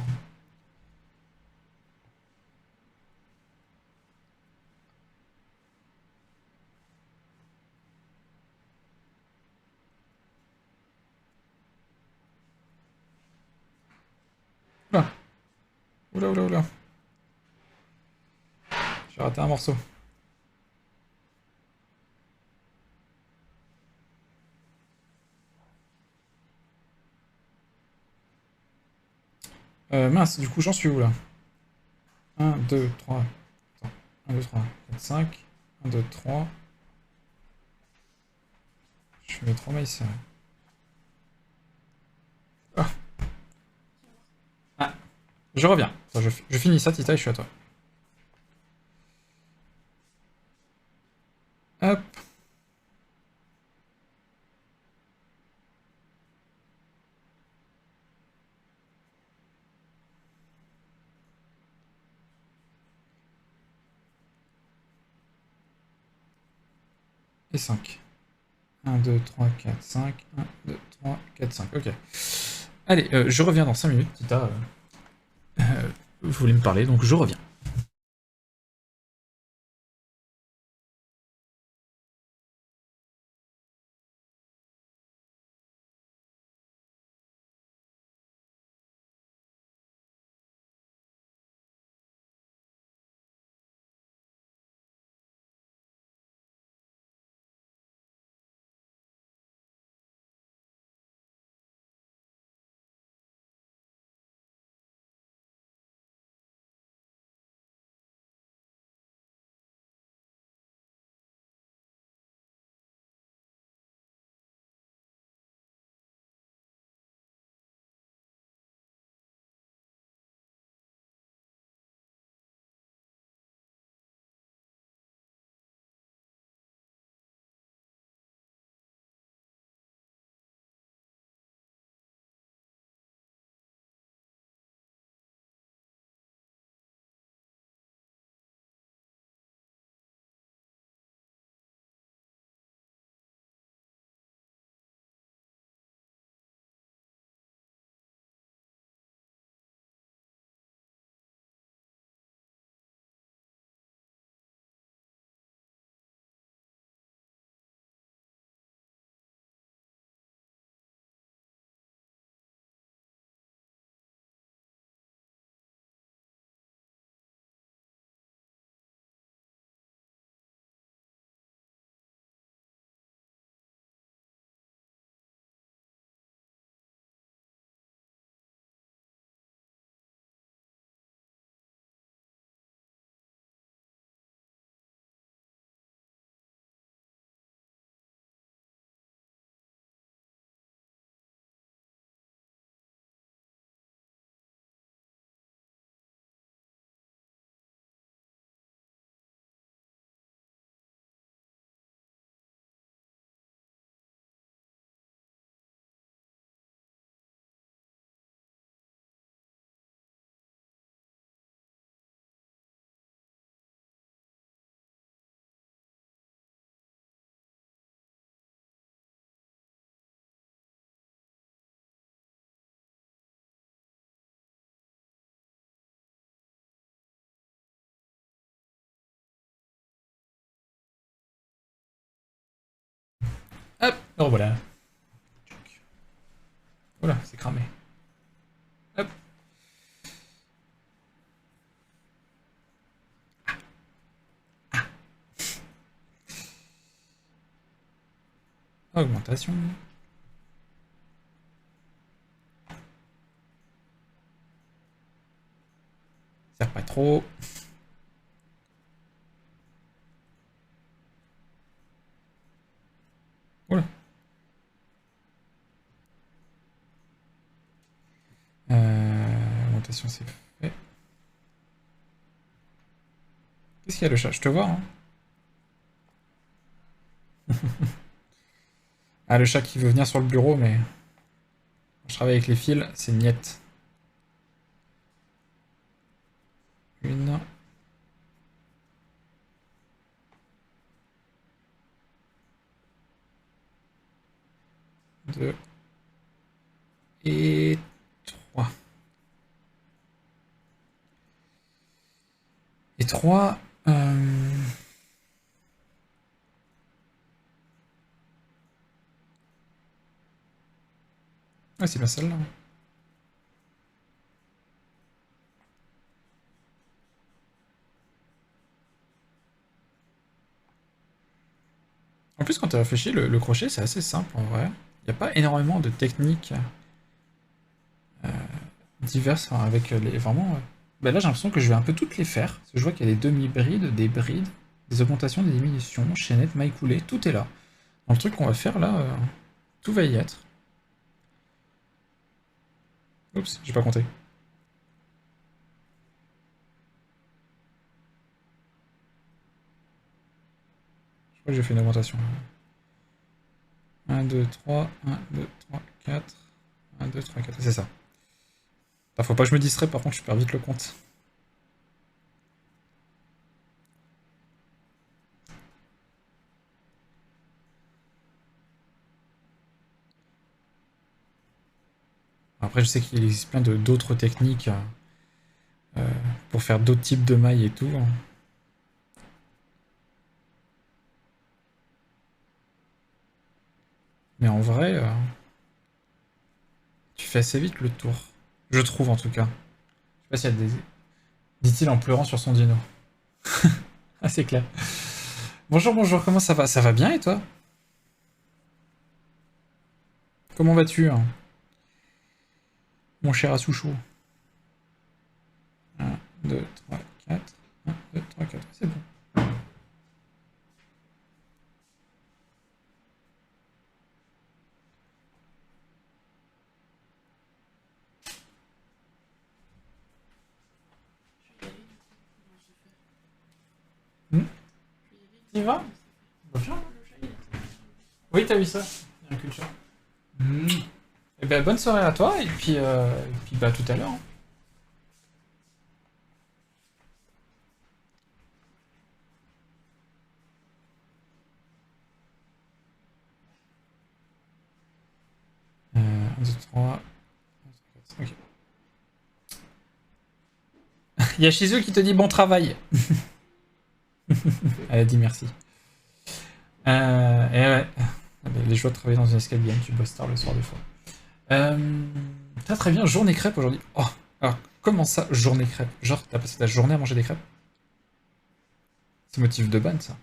Oula, oula, oula, oula. J'ai raté un morceau. Mince, du coup, j'en suis où là? 1, 2, 3. Attends. 1, 2, 3, 4, 5. 1, 2, 3. Je vais mettre 3 mailles serrées. Ah, ah, je reviens. Attends, je finis ça, Tita, et je suis à toi. Hop. Et 5. 1, 2, 3, 4, 5. 1, 2, 3, 4, 5. Ok. Allez, je reviens dans 5 minutes, Tita. Vous voulez me parler, donc je reviens. Hop, oh voilà. Voilà, c'est cramé. Hop. Augmentation. Sert pas trop. Voilà. Augmentation, c'est fait. Qu'est-ce qu'il y a le chat? Je te vois, hein. Ah, le chat qui veut venir sur le bureau, mais travaille avec les fils, c'est niette. Une. Deux. Et trois. Et trois. Ouais, c'est bien celle-là. En plus, quand tu réfléchis, le crochet, c'est assez simple en vrai. Il n'y a pas énormément de techniques euh, diverses enfin, avec les. Vraiment. Bah là, j'ai l'impression que je vais un peu toutes les faire. Parce que je vois qu'il y a des demi-brides, des brides, des augmentations, des diminutions, chaînettes, mailles coulées, tout est là. Dans le truc qu'on va faire là, tout va y être. Oups, j'ai pas compté. Je crois que j'ai fait une augmentation. 1, 2, 3, 1, 2, 3, 4. 1, 2, 3, 4. C'est ça. Ah, faut pas que je me distrais, par contre, je perds vite le compte. Après, je sais qu'il existe plein d'autres techniques euh, pour faire d'autres types de mailles et tout. Mais en vrai, tu fais assez vite le tour. Je trouve en tout cas. Je sais pas s'il y a des. Dit-il en pleurant sur son dino. Ah, c'est clair. Bonjour, bonjour, comment ça va? Ça va bien et toi? Comment vas-tu, hein, mon cher Asuchou? 1, 2, 3, 4. 1, 2, 3, 4. C'est bon. Hmm. Tu y vas? Bah, viens. Oui, t'as vu ça? Il y a un culture. Hmm. Eh ben, bonne soirée à toi et puis bah, tout à l'heure, hein. Euh, 1, 2, 3. Ok. Il y a Shizu qui te dit bon travail. Elle a dit merci. Et ouais. Ah ben, les joies de travailler dans une escape game, tu bosses tard le soir des fois. Très très bien, journée crêpe aujourd'hui. Oh, alors comment ça, journée crêpe? Genre, t'as passé ta journée à manger des crêpes? C'est motif de ban ça.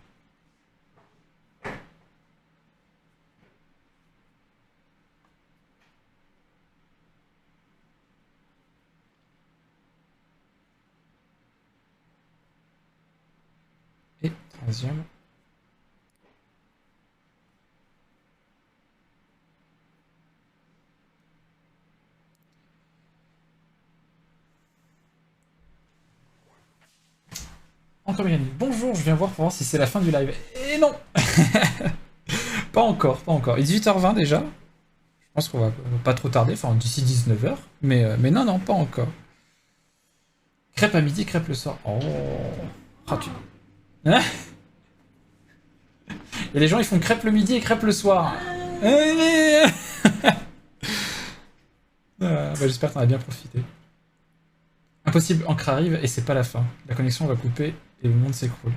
Et troisième. Encore Mélanie. Bonjour, je viens voir pour voir si c'est la fin du live. Et non. Pas encore, pas encore. Il est 18h20 déjà. Je pense qu'on va pas trop tarder, enfin d'ici 19h. Mais non, non, pas encore. Crêpe à midi, crêpe le soir. Oh. Ah, tu... Hein. Il y a des gens, ils font crêpe le midi et crêpe le soir. Bah, j'espère que t'en as bien profité. Impossible, Ancre arrive et c'est pas la fin. La connexion va couper et le monde s'écroule.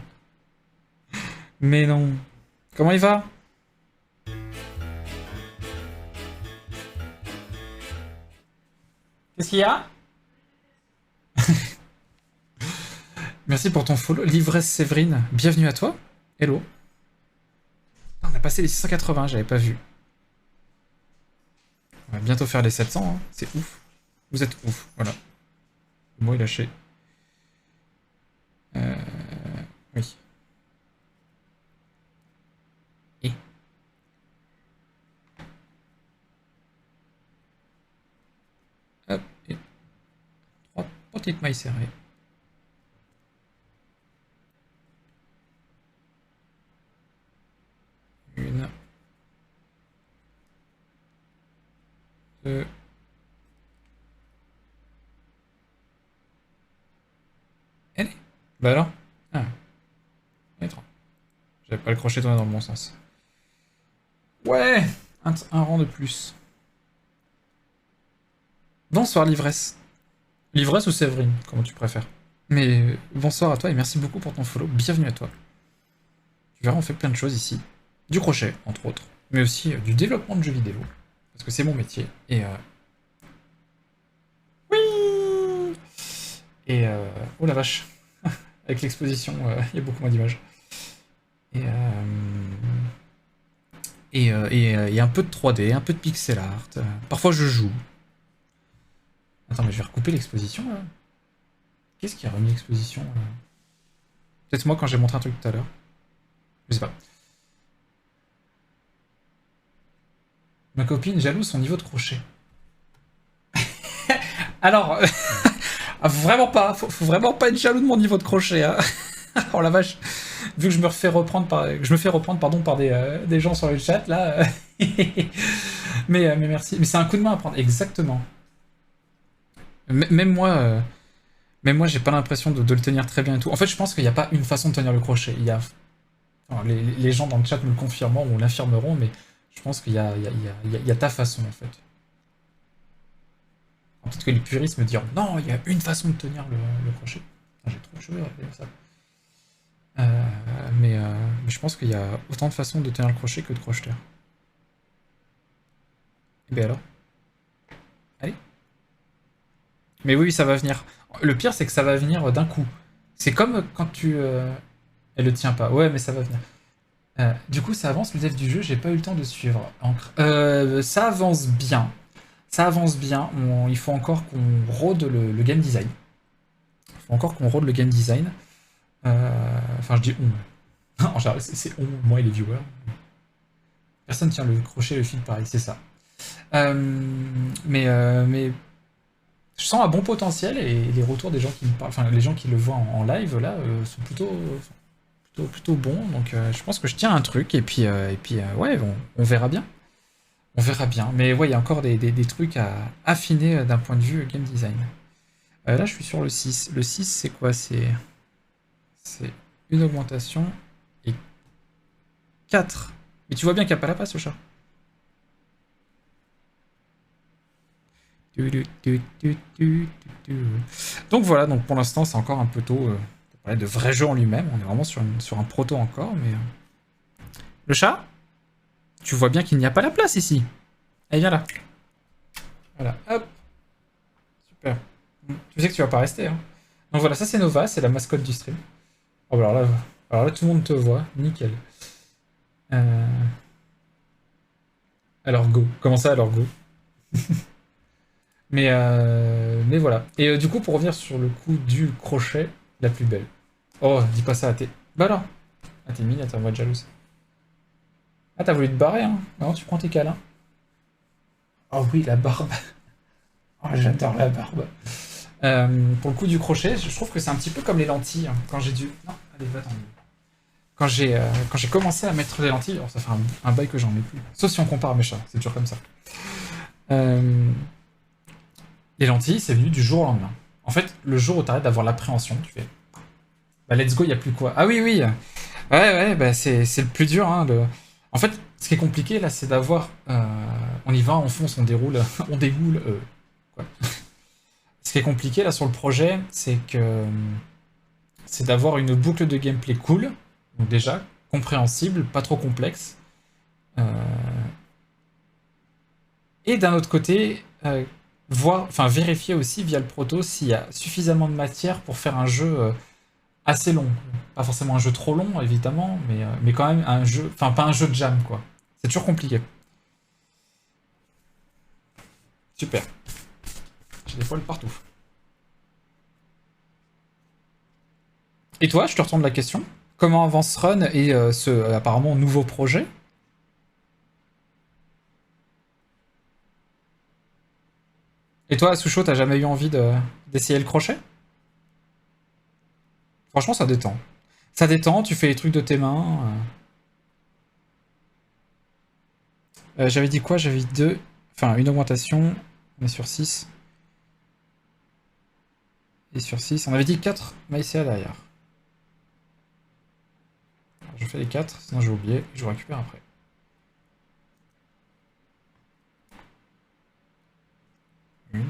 Mais non. Comment il va? Qu'est-ce qu'il y a? Merci pour ton follow. L'ivresse Séverine, bienvenue à toi. Hello. On a passé les 680, j'avais pas vu. On va bientôt faire les 700, hein. C'est ouf. Vous êtes ouf, voilà. Le mot est lâché. Euh... Oui. Et hop, et trois petites mailles serrées. Une, deux, Bah alors? Ah, étrange. J'avais pas le crochet tourné dans le bon sens. Ouais! Un rang de plus. Bonsoir, l'ivresse. L'ivresse ou Séverine, comment tu préfères. Mais bonsoir à toi et merci beaucoup pour ton follow. Bienvenue à toi. Tu verras, on fait plein de choses ici. Du crochet, entre autres. Mais aussi du développement de jeux vidéo. Parce que c'est mon métier. Et oui. Et oh la vache. Avec l'exposition, il y a beaucoup moins d'images. Et et un peu de 3D, un peu de pixel art. Parfois je joue. Attends, mais je vais recouper l'exposition là. Qu'est-ce qui a remis l'exposition là? Peut-être moi quand j'ai montré un truc tout à l'heure. Je sais pas. Ma copine jalouse son niveau de crochet. Alors, vraiment pas. Faut vraiment pas être jaloux de mon niveau de crochet. Hein. Oh la vache. Vu que je me fais reprendre par des gens sur le chat là. Mais merci. Mais c'est un coup de main à prendre. Exactement. Même moi. Même moi, j'ai pas l'impression de le tenir très bien et tout. En fait, je pense qu'il n'y a pas une façon de tenir le crochet. Il y a, enfin, les gens dans le chat me le confirmeront ou l'affirmeront, mais je pense qu'il y a ta façon en fait. Peut-être que les puristes me diront non, il y a une façon de tenir le crochet. J'ai trop de cheveux à ça. Mais je pense qu'il y a autant de façons de tenir le crochet que de crocheter. Et bien alors? Allez. Mais oui, ça va venir. Le pire, c'est que ça va venir d'un coup. C'est comme quand tu... Elle le tient pas. Ouais, mais ça va venir. Du coup, ça avance le dev du jeu, j'ai pas eu le temps de suivre. Ça avance bien. Ça avance bien. Il faut encore qu'on rôde le game design. Il faut encore qu'on rôde le game design. Enfin, je dis on. En général, c'est on, moi et les viewers. Personne tient le crochet, le fil pareil, c'est ça. Mais je sens un bon potentiel et les retours des gens qui me parlent, enfin les gens qui le voient en live là, sont plutôt bons. Donc je pense que je tiens un truc et puis ouais, on verra bien. On verra bien. Mais ouais, il y a encore des trucs à affiner d'un point de vue game design. Là, je suis sur le 6. Le 6, c'est quoi? C'est une augmentation et 4. Mais tu vois bien qu'il n'y a pas la passe, le chat. Donc voilà, donc pour l'instant, c'est encore un peu tôt pour parler de vrai jeu en lui-même. On est vraiment sur un proto encore, mais... Le chat? Tu vois bien qu'il n'y a pas la place ici. Allez, viens là. Voilà, hop. Super. Tu sais que tu vas pas rester, hein. Donc voilà, ça c'est Nova, c'est la mascotte du stream. Oh, bah alors là, tout le monde te voit. Nickel. Alors go. Comment ça, alors go? Mais voilà. Et du coup, pour revenir sur le coup du crochet, la plus belle. Oh, dis pas ça à tes... Bah alors. Ah, t'es mignonne, t'es en mode jalouse. Ah, t'as voulu te barrer, hein? Non, tu prends tes câlins. Oh oui, la barbe. Oh, j'adore la barbe. Pour le coup du crochet, je trouve que c'est un petit peu comme les lentilles. Hein. Quand j'ai dû... Non, allez, va-t'en. Quand j'ai commencé à mettre des lentilles, alors ça fait un bail que j'en mets plus. Sauf si on compare à mes chats, c'est toujours comme ça. Les lentilles, c'est venu du jour au lendemain. En fait, le jour où t'arrêtes d'avoir l'appréhension, tu fais... Bah let's go, y a plus quoi. Ah oui, oui. Ouais, bah c'est le plus dur. Hein, En fait, ce qui est compliqué là, c'est d'avoir... on y va, on fonce, on déroule, on dégoule. Quoi. Ce qui est compliqué là sur le projet, c'est d'avoir une boucle de gameplay cool, donc déjà, compréhensible, pas trop complexe. Et d'un autre côté, vérifier aussi via le proto s'il y a suffisamment de matière pour faire un jeu assez long. Pas forcément un jeu trop long, évidemment, mais quand même un jeu... Enfin, pas un jeu de jam, quoi. C'est toujours compliqué. Super. J'ai des poils partout. Et toi, je te retourne la question. Comment avance Run et ce apparemment nouveau projet? Et toi, Sucho, t'as jamais eu envie d'essayer le crochet? Franchement, ça détend. Ça détend, tu fais les trucs de tes mains. J'avais dit quoi? J'avais dit 2. Enfin, une augmentation. On est sur 6. Et sur 6. On avait dit 4 maïs derrière. Je fais les 4, sinon j'ai oublié, je récupère après. Une.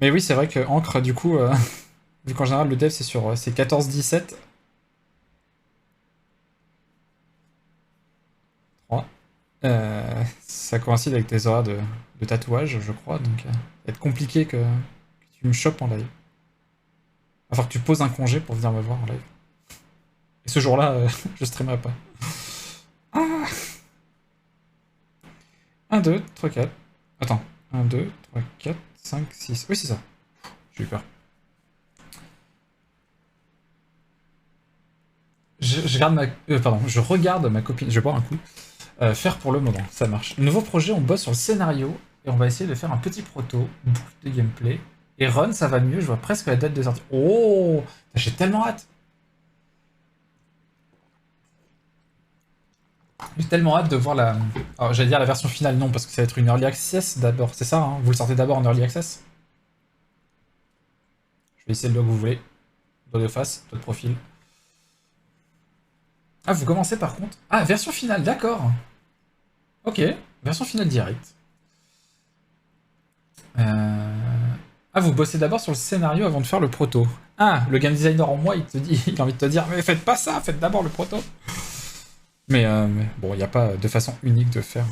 Mais oui, c'est vrai que Ancre, du coup, vu qu'en général le dev c'est sur c'est 14-17, 3. Ça coïncide avec tes horaires de tatouage, je crois, donc ça va être compliqué que tu me chopes en live. Enfin, que tu poses un congé pour venir me voir en live. Et ce jour-là, je streamerai pas. Ah, 1, 2, 3, 4. Attends. 1, 2, 3, 4, 5, 6. Oui, c'est ça. J'ai eu peur. Je regarde pardon, je regarde ma copine, je vais boire un coup. Faire pour le moment, ça marche. Nouveau projet, on bosse sur le scénario et on va essayer de faire un petit proto, boucle de gameplay. Et Run, ça va mieux, je vois presque la date de sortie. Oh, j'ai tellement hâte. J'ai tellement hâte de voir la. Alors, j'allais dire la version finale, non, parce que ça va être une early access d'abord, c'est ça, hein. Vous le sortez d'abord en early access. Je vais essayer le log que vous voulez. Doigt de face, doigt de profil. Ah, vous commencez par contre. Ah, version finale, d'accord. Ok, version finale direct. Ah, vous bossez d'abord sur le scénario avant de faire le proto. Ah, le game designer en moi, il te dit, il a envie de te dire, mais faites pas ça, faites d'abord le proto. Mais bon, il n'y a pas de façon unique de faire.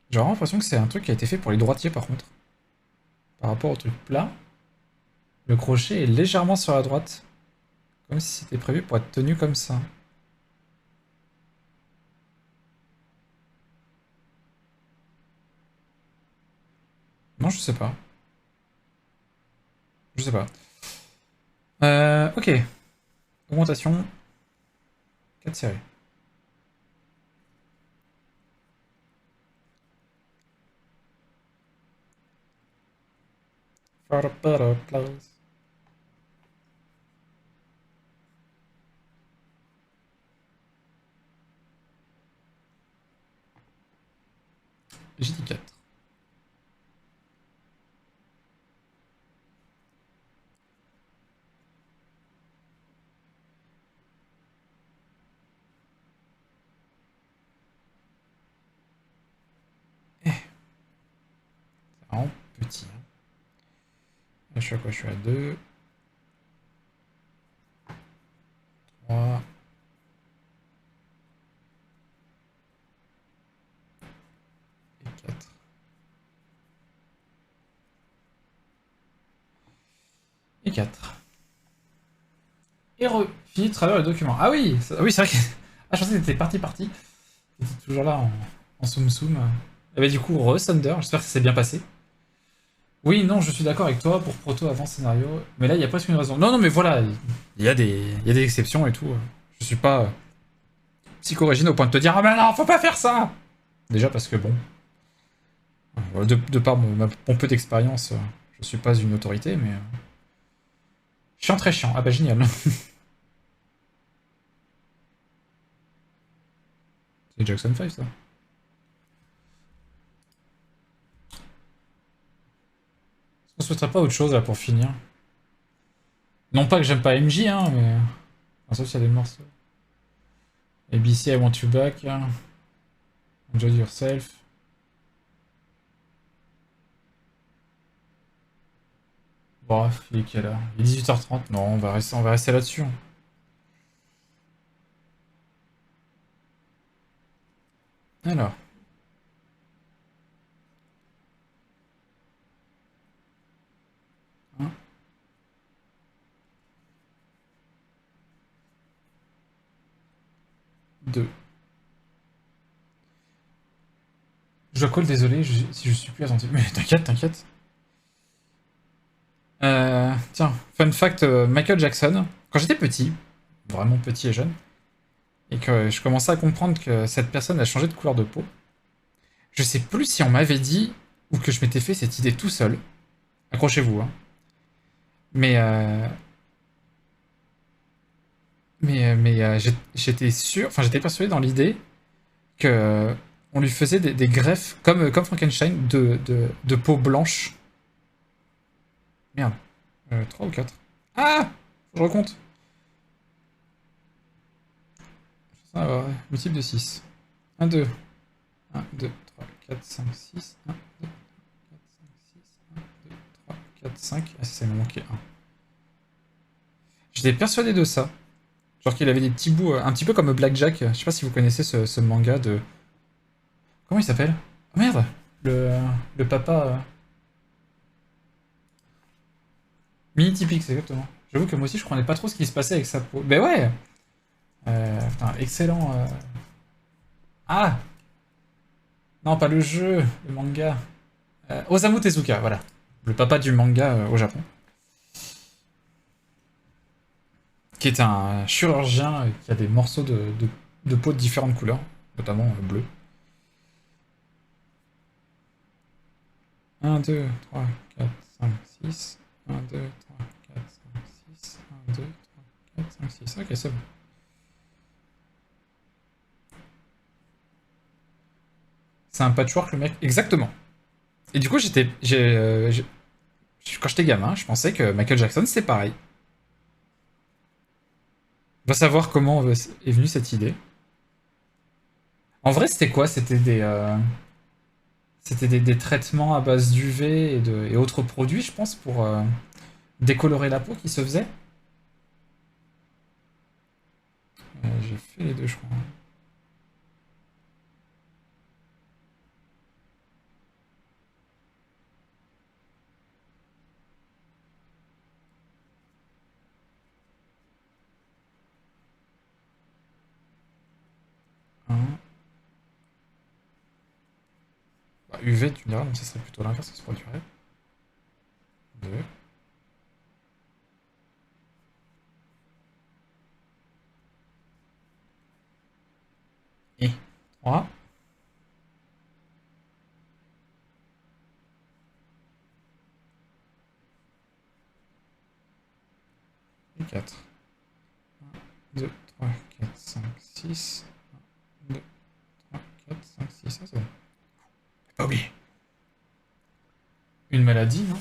J'ai vraiment l'impression que c'est un truc qui a été fait pour les droitiers par contre. Par rapport au truc plat, le crochet est légèrement sur la droite. Comme si c'était prévu pour être tenu comme ça. Non, je sais pas. Je sais pas. Ok. Augmentation. 4 séries. For a better place. J'ai dit 4. C'est vraiment petit. Hein. Là, je suis à quoi? Je suis à 2. 3. Et 4. Et 4. Et fini de travers le document. Ah oui, oui c'est vrai que. Ah, je pensais que t'étais parti. T'étais toujours là en soum soum. Et bah du coup, Thunder, j'espère que ça s'est bien passé. Oui, non, je suis d'accord avec toi pour proto avant scénario, mais là il y a presque une raison. Non, non, mais voilà, il y a des exceptions et tout. Je suis pas psychorigine au point de te dire ah ben non, faut pas faire ça. Déjà parce que bon, de par mon peu d'expérience, je suis pas une autorité, mais chiant très chiant. Ah bah génial. C'est Jackson 5 ça. On se souhaiterait pas autre chose là pour finir. Non pas que j'aime pas MJ, hein, mais enfin, sauf s'il y a des morceaux. ABC I Want You Back, Enjoy Yourself. Bref, il est quelle heure? Il est 18h30. Non, on va rester là-dessus. Hein. Alors. 1, 2. Je call, désolé si je suis plus attentif. Mais t'inquiète, t'inquiète. Tiens, fun fact, Michael Jackson, quand j'étais petit, vraiment petit et jeune, et que je commençais à comprendre que cette personne a changé de couleur de peau, je sais plus si on m'avait dit ou que je m'étais fait cette idée tout seul. Accrochez-vous, hein. Mais, euh, j'étais sûr, enfin j'étais persuadé dans l'idée que on lui faisait des greffes comme Frankenstein de peau blanche. Merde. 3 ou 4. Ah! Je recompte. Ça va, ouais. Multiple de 6. 1, 2. 1, 2, 3, 4, 5, 6. 1, 2, 4, 5, 6. 1, 2, 3, 4, 5. Ah, ça, il m'a manqué 1. J'étais persuadé de ça. Genre qu'il avait des petits bouts, un petit peu comme Blackjack. Je sais pas si vous connaissez ce manga de... Comment il s'appelle? Oh merde! Le papa... Mini Typix, exactement. J'avoue que moi aussi je comprenais pas trop ce qui se passait avec sa peau. Ben ouais! Putain, excellent. Ah! Non, pas le jeu, le manga. Osamu Tezuka, voilà. Le papa du manga au Japon. Qui est un chirurgien qui a des morceaux de peau de différentes couleurs, notamment bleu. 1, 2, 3, 4, 5, 6. 1, 2, 3, 4, 5, 6. 1, 2, 3, 4, 5, 6. Ok, c'est bon. C'est un patchwork, le mec. Exactement. Et du coup, quand j'étais gamin, je pensais que Michael Jackson, c'est pareil. On va savoir comment est venue cette idée. En vrai, c'était quoi? C'était des traitements à base d'UV et autres produits, je pense, pour décolorer la peau qui se faisait. J'ai fait les deux, je crois. Un. Bah, UV, tu me diras, donc ça serait plutôt l'inverse, ça se produirait. 2. Et 3. Et 4. 1, 2, 3, 4, 5, 6. 1, 2, 3, 4, 5, 6. Ah, c'est bon. Pas oublié. Une maladie, non?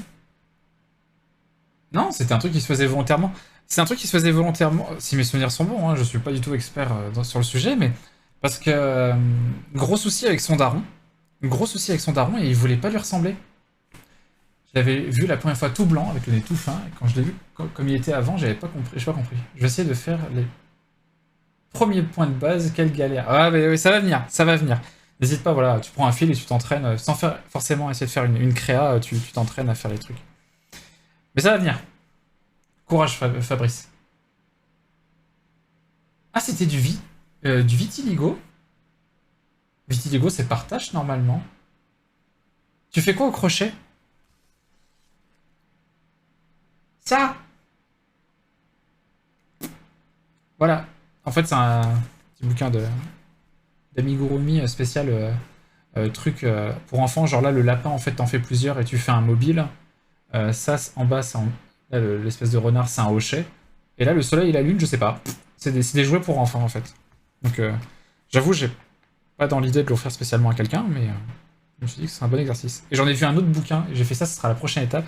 Non, c'était un truc qui se faisait volontairement. C'est un truc qui se faisait volontairement, si mes souvenirs sont bons, hein, je suis pas du tout expert sur le sujet, mais parce que gros souci avec son daron, gros souci avec son daron et il voulait pas lui ressembler. Je l'avais vu la première fois tout blanc, avec le nez tout fin, et quand je l'ai vu comme il était avant, j'avais pas compris, j'ai pas compris. Je vais essayer de faire les premiers points de base, quelle galère. Ah mais oui, ça va venir, ça va venir. N'hésite pas, voilà, tu prends un fil et tu t'entraînes, sans faire forcément essayer de faire une créa, tu t'entraînes à faire les trucs. Mais ça va venir. Courage Fabrice. Ah, c'était du vitiligo. Vitiligo, c'est par tâche normalement. Tu fais quoi au crochet? Ça. Voilà. En fait, c'est un petit bouquin de d'amigurumi spécial truc pour enfants. Genre là, le lapin, en fait, t'en fais plusieurs et tu fais un mobile. Ça, en bas, là, l'espèce de renard, c'est un hochet. Et là, le soleil et la lune, je sais pas. C'est des jouets pour enfants, en fait. Donc, j'avoue, j'ai pas dans l'idée de l'offrir spécialement à quelqu'un, mais je me suis dit que c'est un bon exercice. Et j'en ai vu un autre bouquin, et j'ai fait ça, ce sera la prochaine étape.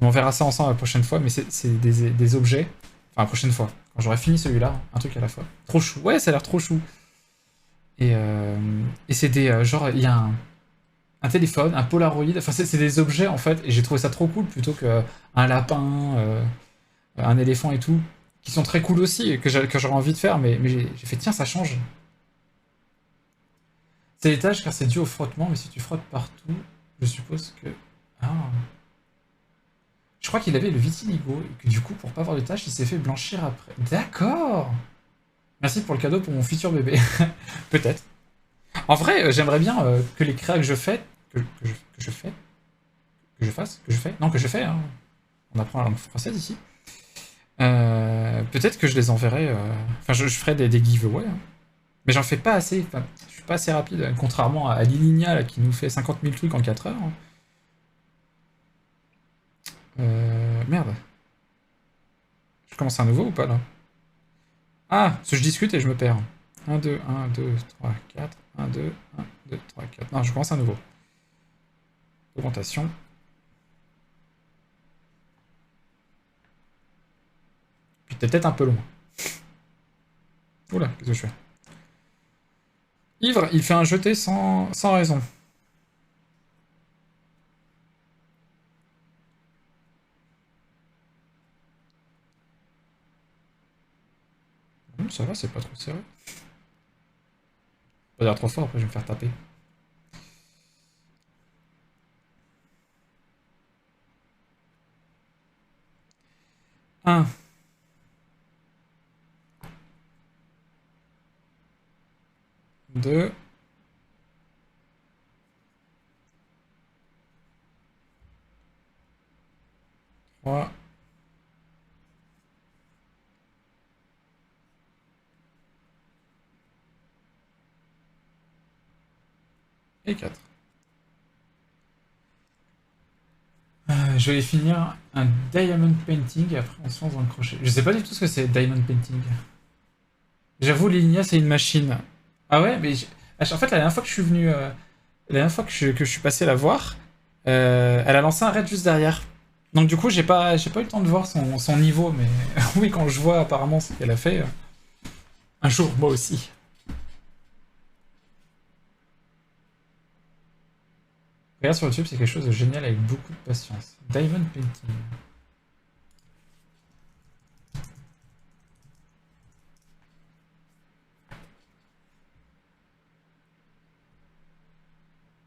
Mais on verra ça ensemble la prochaine fois, mais c'est des objets. Enfin, la prochaine fois. Quand j'aurai fini celui-là, un truc à la fois. Trop chou. Ouais, ça a l'air trop chou. Et c'est des. Genre, il y a un téléphone, un Polaroid. Enfin, c'est des objets en fait. Et j'ai trouvé ça trop cool plutôt qu'un lapin, un éléphant et tout. Qui sont très cool aussi et que j'aurais envie de faire. Mais j'ai fait, tiens, ça change. C'est les tâches car c'est dû au frottement. Mais si tu frottes partout, je suppose que. Ah. Je crois qu'il avait le vitiligo et que du coup, pour pas avoir de taches, il s'est fait blanchir après. D'accord. Merci pour le cadeau pour mon futur bébé. Peut-être. En vrai, j'aimerais bien que les créas que je fais, que je fais, que je fais, non que je fais, hein. On apprend la langue française ici. Peut-être que je les enverrai. Enfin, je ferai des giveaways. Hein. Mais j'en fais pas assez. Enfin, je suis pas assez rapide, contrairement à Lilinia là, qui nous fait 50 000 trucs en 4 heures. Merde. Je commence un nouveau ou pas là? Ah, parce que je discute et je me perds. 1, 2, 1, 2, 3, 4. 1, 2, 1, 2, 3, 4. Non, je commence un nouveau. Augmentation. J'étais peut-être un peu loin. Oula, qu'est-ce que je fais? Ivre, il fait un jeté sans raison. Ça va, c'est pas trop serré. Pas dire trop fort, après je vais me faire taper. Un, 2, 3, et 4. Je vais finir un diamond painting et après on se lance dans le crochet. Je sais pas du tout ce que c'est diamond painting. J'avoue, Linia c'est une machine. Ah ouais, mais en fait la dernière fois que je suis venu, la dernière fois que je suis passé la voir, elle a lancé un raid juste derrière. Donc du coup j'ai pas eu le temps de voir son niveau, mais oui quand je vois apparemment ce qu'elle a fait, un jour moi aussi. Regarde sur YouTube, c'est quelque chose de génial avec beaucoup de patience. Diamond painting.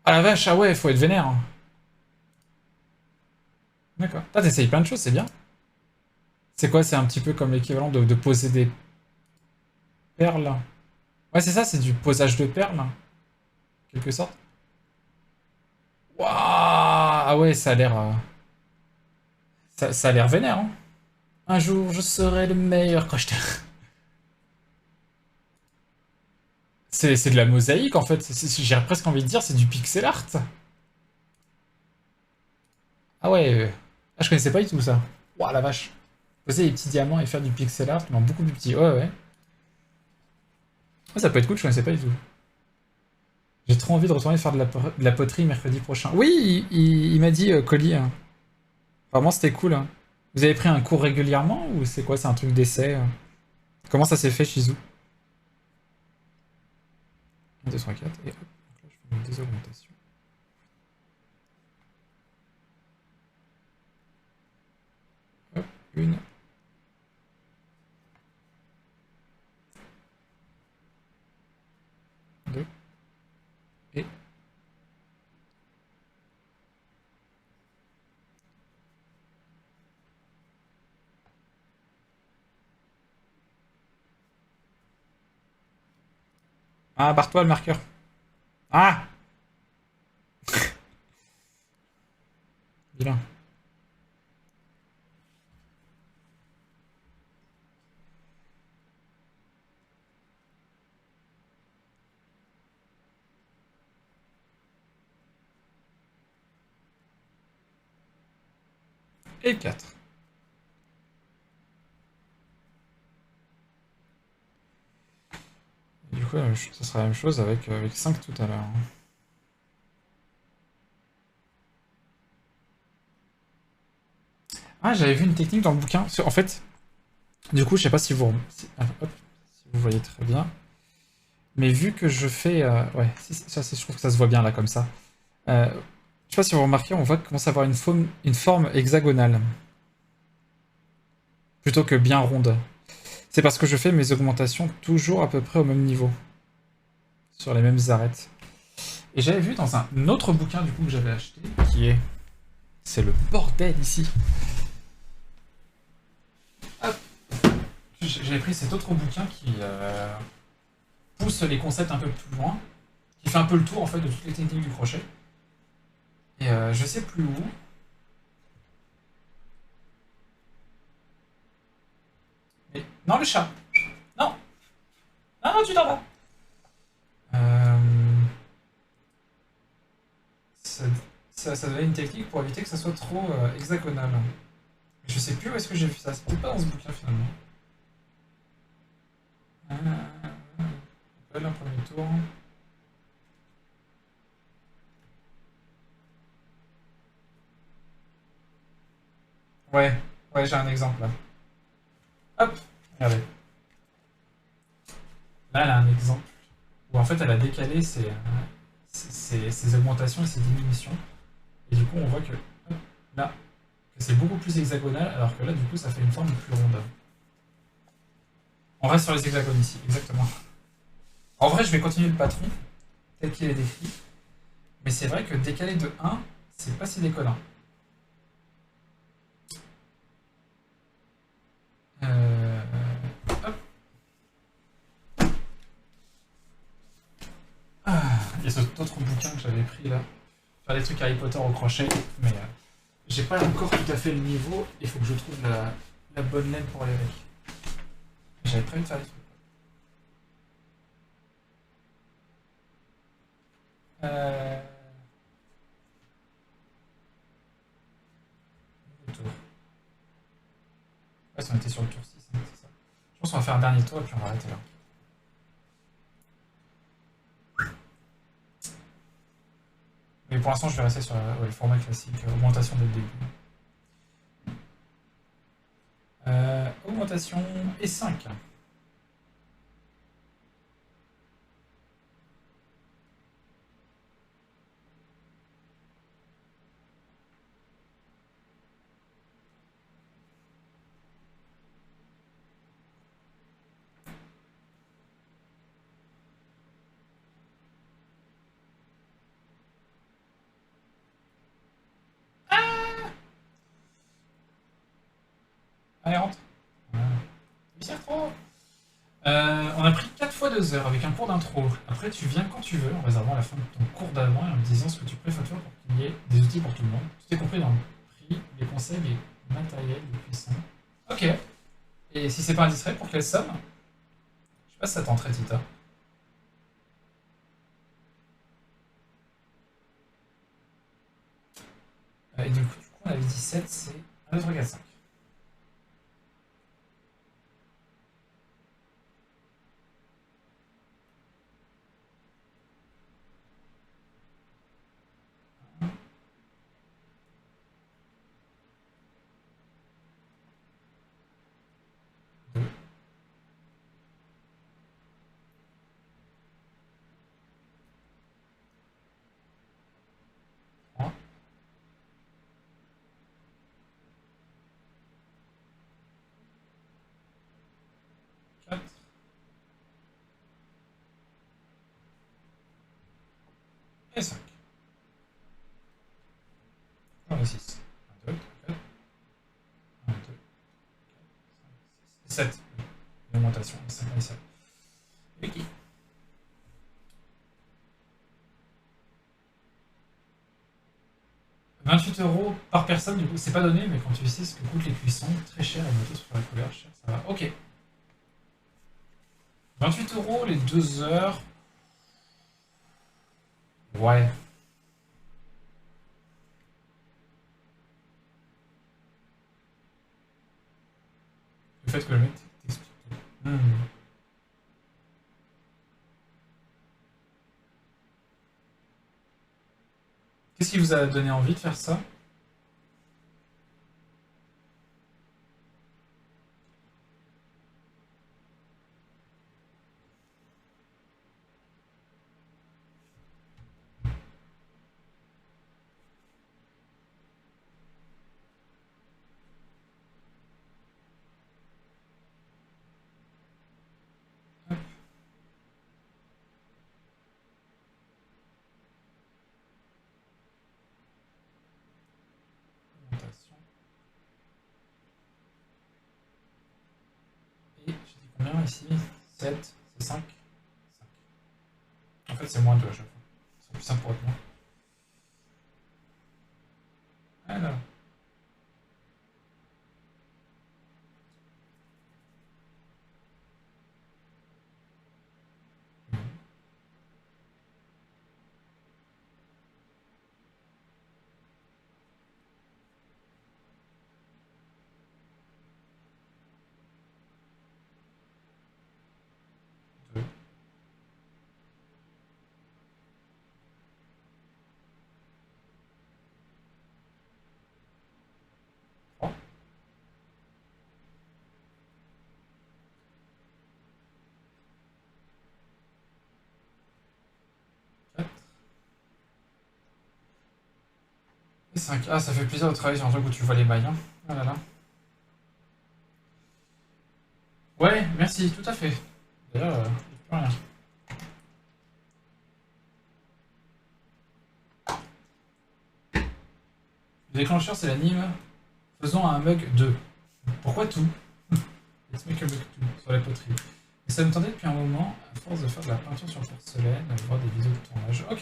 Ah la vache, ah ouais, faut être vénère, hein. D'accord. Ah, t'essayes plein de choses, c'est bien. C'est quoi? C'est un petit peu comme l'équivalent de poser des perles. Ouais, c'est ça, c'est du posage de perles, en quelque sorte. Waouh! Ah ouais, ça a l'air. Ça a l'air vénère, hein. Un jour, je serai le meilleur crocheteur. C'est de la mosaïque, en fait. J'ai presque envie de dire, c'est du pixel art. Ah ouais. Ah, je connaissais pas du tout ça. Waouh, la vache. Poser des petits diamants et faire du pixel art, mais en beaucoup plus petit. Ouais, ouais. Ouais, ça peut être cool, je connaissais pas du tout. J'ai trop envie de retourner faire de la poterie mercredi prochain. Oui, il m'a dit, Colis, hein. Vraiment, c'était cool, hein. Vous avez pris un cours régulièrement ou c'est quoi? C'est un truc d'essai? Comment ça s'est fait, Shizu? 1, 2, 3, 4, et hop. Donc là, je fais une désaugmentation. Hop, une, deux, et... Ah, barre-toi le marqueur. Ah! Vilain. Et 4. Du coup, ça sera la même chose avec 5 tout à l'heure, hein. Ah, j'avais vu une technique dans le bouquin. En fait, du coup, je sais pas si vous, hop, si vous voyez très bien. Mais vu que je fais... ouais, je trouve que ça se voit bien là comme ça. Je sais pas si vous remarquez, on voit qu'il commence à avoir une forme hexagonale. Plutôt que bien ronde. C'est parce que je fais mes augmentations toujours à peu près au même niveau. Sur les mêmes arêtes. Et j'avais vu dans un autre bouquin du coup que j'avais acheté, qui est... C'est le bordel ici. Hop. J'avais pris cet autre bouquin qui pousse les concepts un peu plus loin, qui fait un peu le tour en fait de toutes les techniques du crochet. Et je sais plus où. Mais... Non, le chat. Non. Non, non, tu t'en vas. Euh... Ça, ça devait être une technique pour éviter que ça soit trop hexagonal. Je sais plus où est-ce que j'ai vu ça. C'est peut-être pas dans ce bouquin finalement. On peut aller en premier tour. Ouais, ouais, j'ai un exemple là. Hop, regardez. Là, elle a un exemple où en fait elle a décalé ses augmentations et ses diminutions. Et du coup, on voit que hop, là, que c'est beaucoup plus hexagonal, alors que là, du coup, ça fait une forme plus ronde. On reste sur les hexagones ici, exactement. En vrai, je vais continuer le patron tel qu'il est décrit, mais c'est vrai que décaler de 1, c'est pas si déconnant. Euh, hop. Ah, il y a cet autre bouquin que j'avais pris là. Faire des trucs Harry Potter au crochet, mais j'ai pas encore tout à fait le niveau. Il faut que je trouve la bonne laine pour aller avec. J'avais prévu de faire des trucs. Euh... Le tour. Ouais, si on était sur le tour 6, hein, c'est ça. Je pense qu'on va faire un dernier tour et puis on va arrêter là. Mais pour l'instant, je vais rester sur le format classique, augmentation dès le début. Augmentation et 5. Allez, rentre. Voilà. Trop. On a pris 4 fois 2 heures avec un cours d'intro. Après, tu viens quand tu veux en réservant la fin de ton cours d'avant et en me disant ce que tu préfères pour qu'il y ait des outils pour tout le monde. Tout est compris dans le prix, les conseils, les matériels, les puissants. Ok. Et si c'est pas indiscret, pour quelle somme? Je sais pas si ça tenterait, Tita. Et du coup, on avait dit 7, c'est 1, 2, 3, 4, 5. Deux, 3, 4 et 5. On a 6. 1, 2, 3, 4. 1, 2, 4, 5, 6. 7. L'augmentation, 5 et 7. Ok. 28 € par personne, du coup, c'est pas donné, mais quand tu sais ce que coûtent les cuissons, très cher et noté sur la couleur, cher, ça va. Ok. 28 € les 2 heures. Ouais. Le fait que le mec t'explique. Hmm. Qu'est-ce qui vous a donné envie de faire ça? Augmentation. Et j'ai dit combien ici? 7, c'est 5. 5. En fait, c'est moins 2 à chaque fois. C'est plus simple pour être moins. Alors. Deux. 5. Ah, ça fait plaisir de travailler sur un truc où tu vois les mailles. Hein. Ah là là. Ouais, merci, tout à fait. D'ailleurs, plus rien. Le déclencheur, c'est l'anime. Faisons un mug 2. Pourquoi tout? Let's make a mug 2 sur la poterie. Et ça me tentait depuis un moment, à force de faire de la peinture sur porcelaine, de voir des vidéos de tournage. Ok.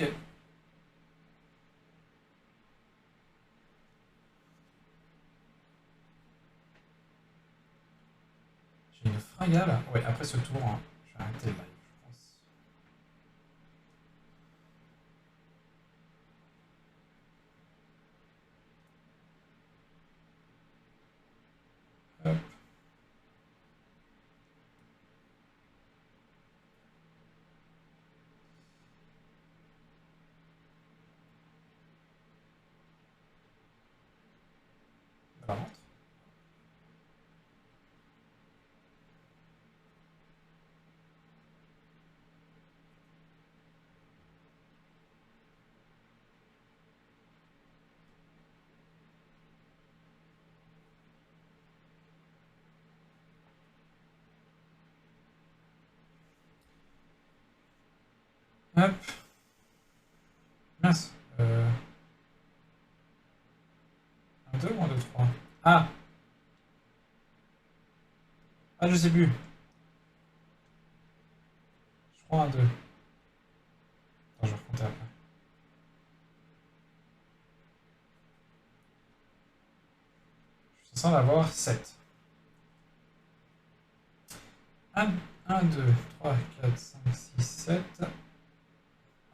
J'ai une fringale. Ouais, après ce tour, hein, je vais arrêter le live, je pense. Hop. Ça rentre. Hop. Mince. 1, 2 ou 1, 2, 3? Ah! Ah, je sais plus. Je crois 1, 2. Attends, je vais recompter après. Je suis censé en avoir 7. 1, 1, 2, 3, 4, 5, 6, 7.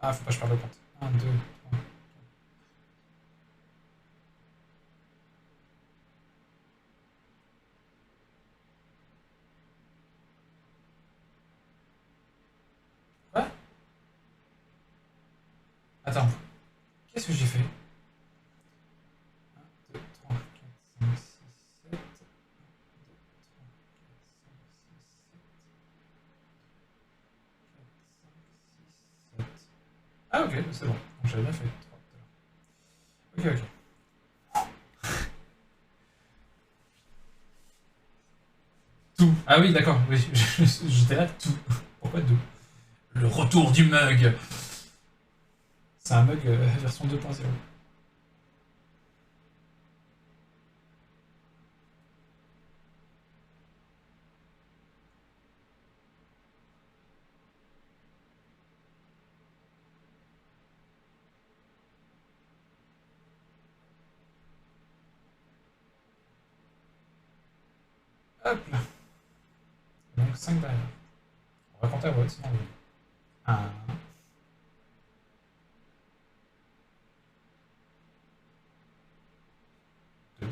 Ah, faut pas que je perde le compte. 1, 2, 3. Quoi? Attends. Qu'est-ce que j'ai fait? 1, 2, 3, 4, 5, 6, 7. 7. Ah, ok, c'est bon. J'avais bien fait 3 tout à l'heure. Ok, ok. Tout. Ah oui, d'accord. Oui, j'étais là, tout. Pourquoi tout? Le retour du mug. C'est un mug version 2.0. Hop là. Donc 5 derrière. On va compter à vote, sinon on oublie. 1, 2,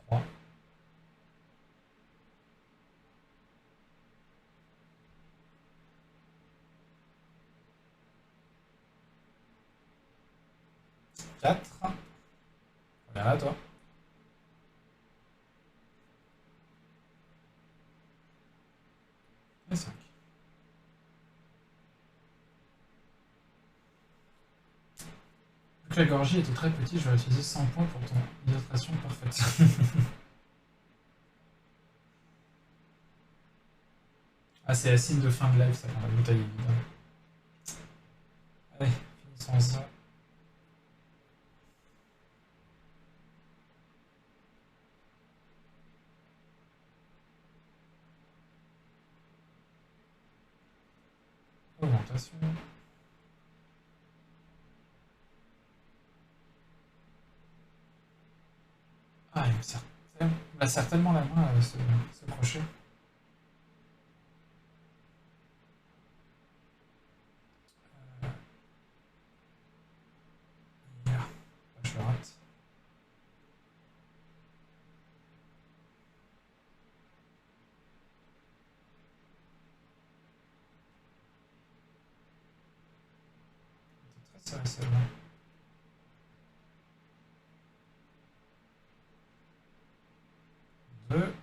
3, 4. Reviens là, toi. Et 5. Vu que la gorgie était très petite, je vais utiliser 100 points pour ton illustration parfaite. Ah, c'est la signe de fin de live, ça, quand la bouteille est vide. Allez, finissons ça. Augmentation. Ah, il me serre tellement la main, ce crochet. Yeah. Je le rate. C'est très serré celle-là. 2.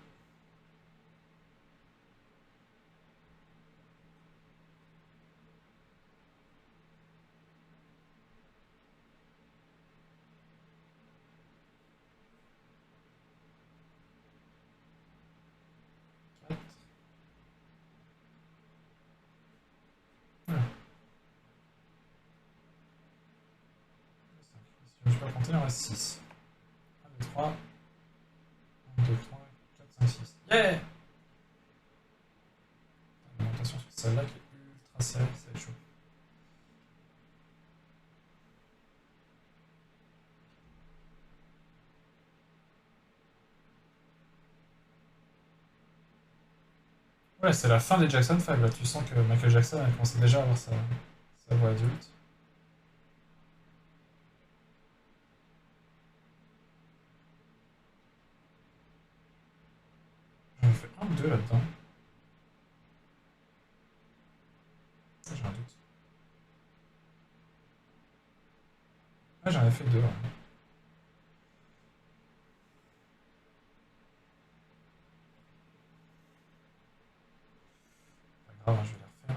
Je peux compter, il en reste 6. 1, 2, 3. 1, 2, 3, 4, 5, 6. Yeah! Attention sur celle-là qui est ultra serrée, ça va être chaud. Ouais, c'est la fin des Jackson 5, là. Tu sens que Michael Jackson a commencé déjà à avoir sa voix adulte. J'en ai fait un ou deux là-dedans. Ça, j'ai un doute. Ah, j'en ai fait deux, ouais. Pas grave, hein, je vais les refaire.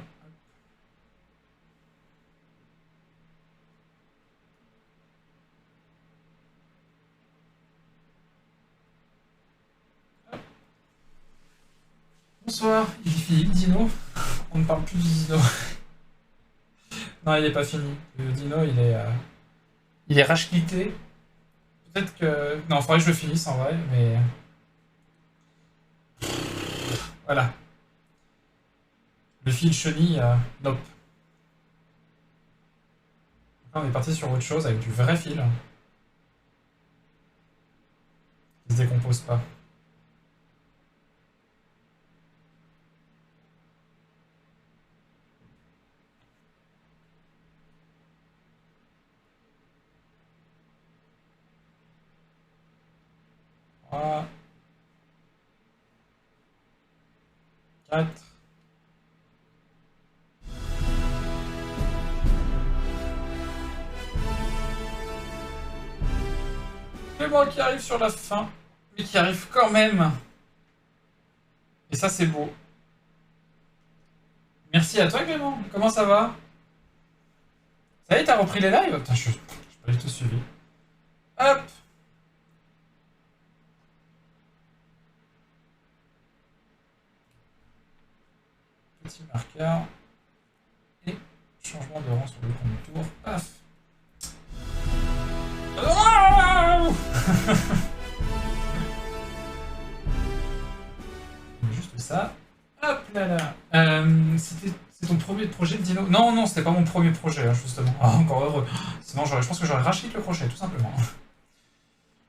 Bonsoir, il est fini le dino. On ne parle plus du dino. Non, il est pas fini. Le dino, il est rage quitté. Peut-être que. Non, faudrait que je le finisse en vrai, mais. Voilà. Le fil chenille, nope. Là, on est parti sur autre chose avec du vrai fil qui se décompose pas. Trois, 4. Clément qui arrive sur la fin, mais qui arrive quand même. Et ça, c'est beau. Merci à toi, Clément. Comment ça va? Ça y est, t'as repris les lives? Putain, je pas du tout suivi. Hop! Petit marqueur. Et changement de rang sur le contour. Paf! Oh. Juste ça. Hop là là. C'est ton premier projet de dino? Non, non, c'était pas mon premier projet, hein, justement. Ah, encore heureux. Sinon, je pense que j'aurais racheté le crochet, tout simplement.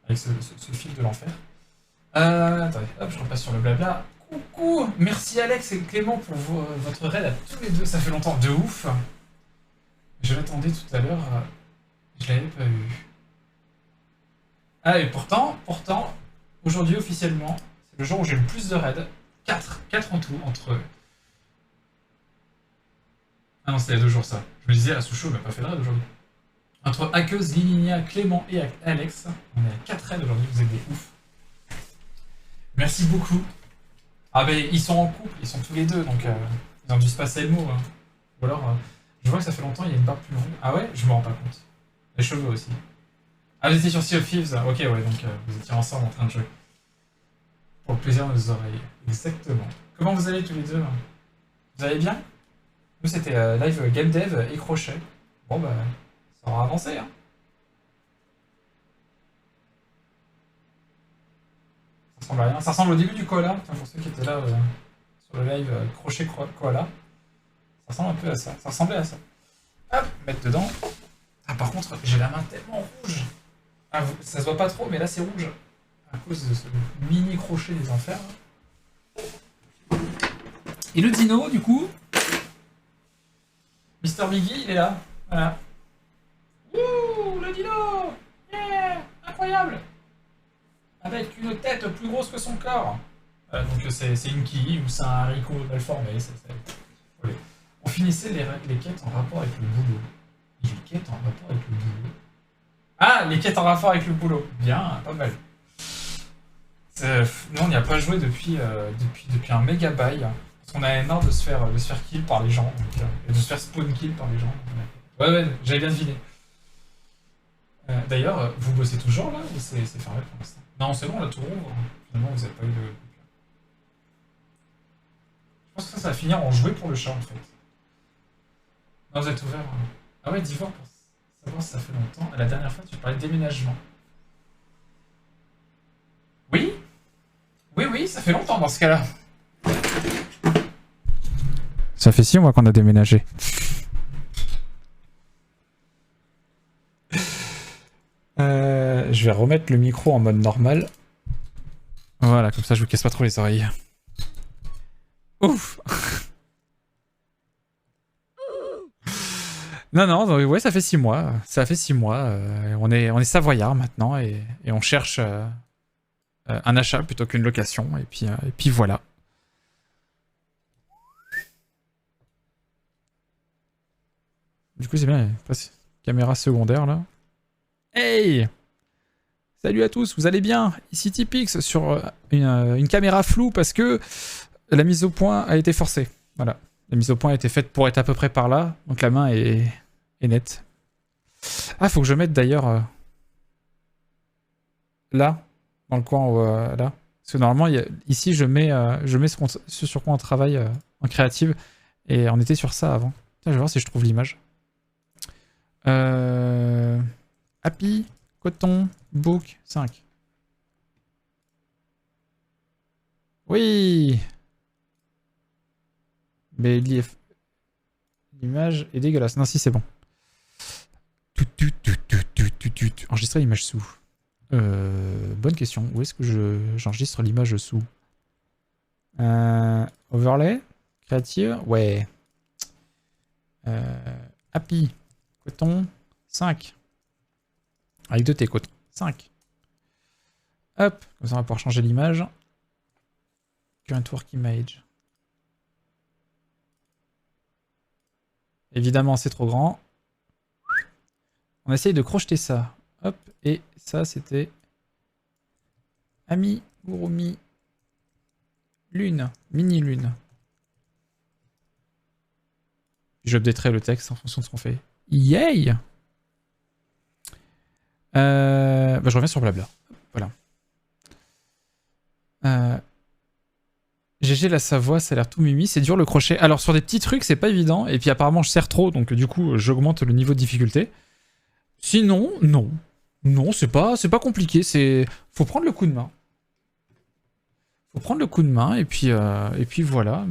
Avec ce fil de l'enfer. Attendez, hop, je repasse sur le blabla. Coucou! Merci Alex et Clément pour votre raid à tous les deux. Ça fait longtemps, de ouf. Je l'attendais tout à l'heure. Je l'avais pas eu. Ah, et pourtant, aujourd'hui officiellement, c'est le jour où j'ai le plus de raids. 4 en tout, entre. Ah non, c'était il y a 2 jours ça. Je me disais, Asucho m'a pas fait de raid aujourd'hui. Entre Hackeuse, Lilinia, Clément et Alex, on est à 4 raids aujourd'hui, vous êtes des ouf. Merci beaucoup. Ah ben ils sont en couple, ils sont tous les deux, donc ils ont dû se passer le mot. Hein. Ou alors, je vois que ça fait longtemps, il y a une barbe plus longue. Ah ouais, je me rends pas compte. Les cheveux aussi. Ah, vous étiez sur Sea of Thieves. Ok, ouais, donc vous étiez ensemble en train de jouer. Pour le plaisir de nos oreilles. Exactement. Comment vous allez tous les deux? Vous allez bien? Nous, c'était live game dev et crochet. Bon, bah, ça aura avancé, hein. Ça ressemble à rien. Ça ressemble au début du koala. Enfin, pour ceux qui étaient là sur le live crochet koala. Ça ressemble un peu à ça. Ça ressemblait à ça. Hop, mettre dedans. Ah, par contre, j'ai la main tellement rouge. Ah, ça se voit pas trop, mais là, c'est rouge. À cause de ce mini crochet des enfers. Et le dino, du coup, Mister Biggie, il est là. Voilà. Ouh, le dino! Yeah! Incroyable! Avec une tête plus grosse que son corps. Donc c'est une quille ou c'est un haricot mal formé. Voilà. On finissait les quêtes en rapport avec le boulot. Les quêtes en rapport avec le boulot. Ah, les quêtes en rapport avec le boulot. Bien, pas mal. Nous, on n'y a pas joué depuis un méga bail. Parce qu'on avait marre de se faire kill par les gens. Donc, et de se faire spawn kill par les gens. Ouais, j'avais bien deviné. D'ailleurs, vous bossez toujours là ou c'est fermé pour l'instant? Non, c'est bon, là tout rouvre. Finalement, vous n'avez pas eu de. Je pense que ça va finir en jouer pour le chat en fait. Non, vous êtes ouvert. Ah ouais, d'Ivoire pour Savoir si ça fait longtemps. La dernière fois, tu parlais de déménagement. Oui? Oui, oui, ça fait longtemps dans ce cas-là. Ça fait 6 mois qu'on a déménagé. Je vais remettre le micro en mode normal. Voilà, comme ça je vous casse pas trop les oreilles. Ouf. Non, non, ouais, ça fait 6 mois. Ça fait 6 mois. On est savoyard maintenant et on cherche un achat plutôt qu'une location. Et puis voilà. Du coup, c'est bien. Caméra secondaire là. Hey! Salut à tous, vous allez bien? Ici Tipix sur une caméra floue parce que la mise au point a été forcée. Voilà. La mise au point a été faite pour être à peu près par là. Donc la main est nette. Ah, faut que je mette d'ailleurs là, dans le coin là. Parce que normalement, ici, je mets ce sur quoi on travaille en créative. Et on était sur ça avant. Tiens, je vais voir si je trouve l'image. Happy, coton, book, 5. Oui! Mais l'image est dégueulasse. Non, si, c'est bon. Enregistrer l'image sous. Bonne question. Où est-ce que j'enregistre l'image sous? Overlay? Créative? Ouais. Happy. Coton. 5. Avec 2 T, coton. 5. Hop. Comme ça, on va pouvoir changer l'image. Current work image. Évidemment, c'est trop grand. On essaye de crocheter ça. Hop. Et ça, c'était... Ami, Gurumi, Lune, Mini Lune. J'updaterai le texte en fonction de ce qu'on fait. Yay! Je reviens sur Blabla. Voilà. GG la Savoie, ça a l'air tout mimi. C'est dur le crochet. Alors sur des petits trucs, c'est pas évident. Et puis apparemment, je serre trop, donc du coup, j'augmente le niveau de difficulté. Sinon, non. Non, c'est pas compliqué. Faut prendre le coup de main. Faut prendre le coup de main et puis voilà.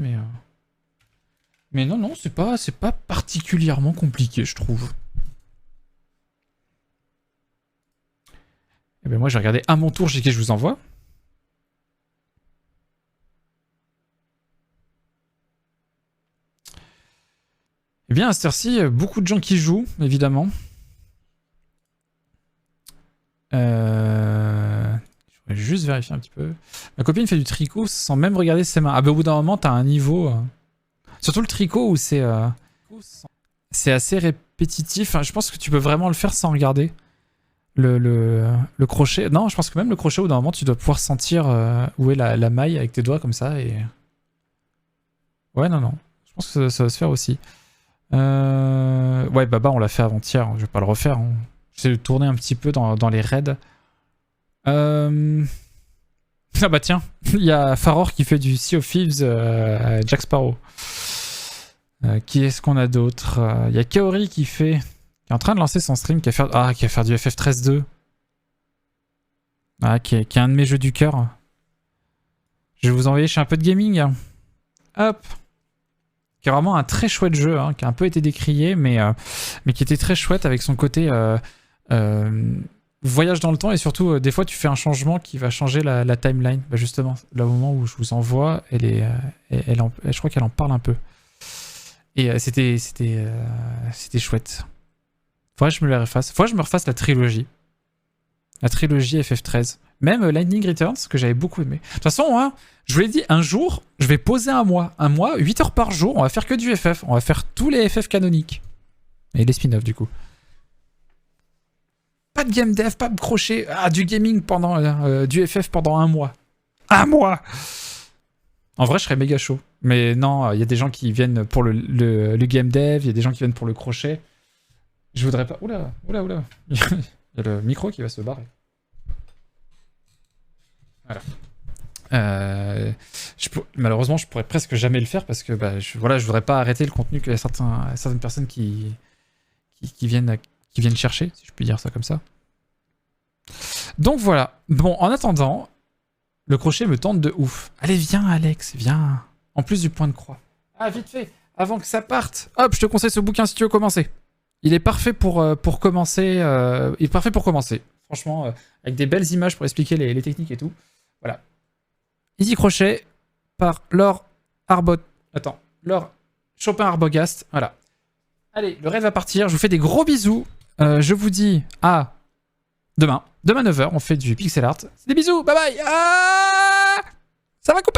Mais non, c'est pas particulièrement compliqué, je trouve. Et ben moi, j'ai regardé à mon tour GG, je vous envoie. Eh bien, à cette heure-ci, beaucoup de gens qui jouent, évidemment. Je voudrais juste vérifier un petit peu. Ma copine fait du tricot sans même regarder ses mains. Ah bah au bout d'un moment, t'as un niveau... Surtout le tricot où c'est assez répétitif. Enfin, je pense que tu peux vraiment le faire sans regarder le crochet. Non, je pense que même le crochet, au bout d'un moment, tu dois pouvoir sentir où est la maille avec tes doigts comme ça. Et... Ouais, non. Je pense que ça va se faire aussi. Ouais, Baba, on l'a fait avant-hier. Je vais pas le refaire. Hein. J'essaie de tourner un petit peu dans les raids. Ah bah tiens, il y a Faror qui fait du Sea of Thieves Jack Sparrow. Qui est-ce qu'on a d'autre? Il y a Kaori qui est en train de lancer son stream, qui va faire du FF13-2. Qui est un de mes jeux du cœur. Je vais vous envoyer chez un peu de gaming. Hop. Qui est vraiment un très chouette jeu, hein, qui a un peu été décrié, mais qui était très chouette avec son côté voyage dans le temps, et surtout, des fois, tu fais un changement qui va changer la timeline. Bah justement, là, au moment où je vous envoie, je crois qu'elle en parle un peu. Et c'était chouette. Faudrait que je me la refasse. Faudrait que je me refasse la trilogie. La trilogie FF13. Même Lightning Returns, que j'avais beaucoup aimé. De toute façon, hein, je vous l'ai dit, un jour, je vais poser un mois. Un mois, 8 heures par jour, on va faire que du FF. On va faire tous les FF canoniques. Et les spin-offs, du coup. Pas de game dev, pas de crochet. Ah, du gaming pendant... du FF pendant un mois. Un mois! En vrai, je serais méga chaud. Mais non, il y a des gens qui viennent pour le game dev, il y a des gens qui viennent pour le crochet. Je voudrais pas... Oula. Il y a le micro qui va se barrer. Voilà. Malheureusement, je pourrais presque jamais le faire parce que je voudrais pas arrêter le contenu qu'il y a certaines personnes qui qui viennent chercher, si je puis dire ça comme ça. Donc voilà. Bon, en attendant, le crochet me tente de ouf. Allez, viens Alex, viens. En plus du point de croix. Ah, vite fait, avant que ça parte. Hop, je te conseille ce bouquin si tu veux commencer. Il est parfait pour commencer. Il est parfait pour commencer. Franchement, avec des belles images pour expliquer les techniques et tout. Voilà. Easy Crochet par Laure Arbot. Attends, Laure Chopin-Arbogast. Voilà. Allez, le rêve va partir. Je vous fais des gros bisous. Je vous dis à demain. Demain 9h, on fait du pixel art. Des bisous, bye bye. Ah, ça va couper.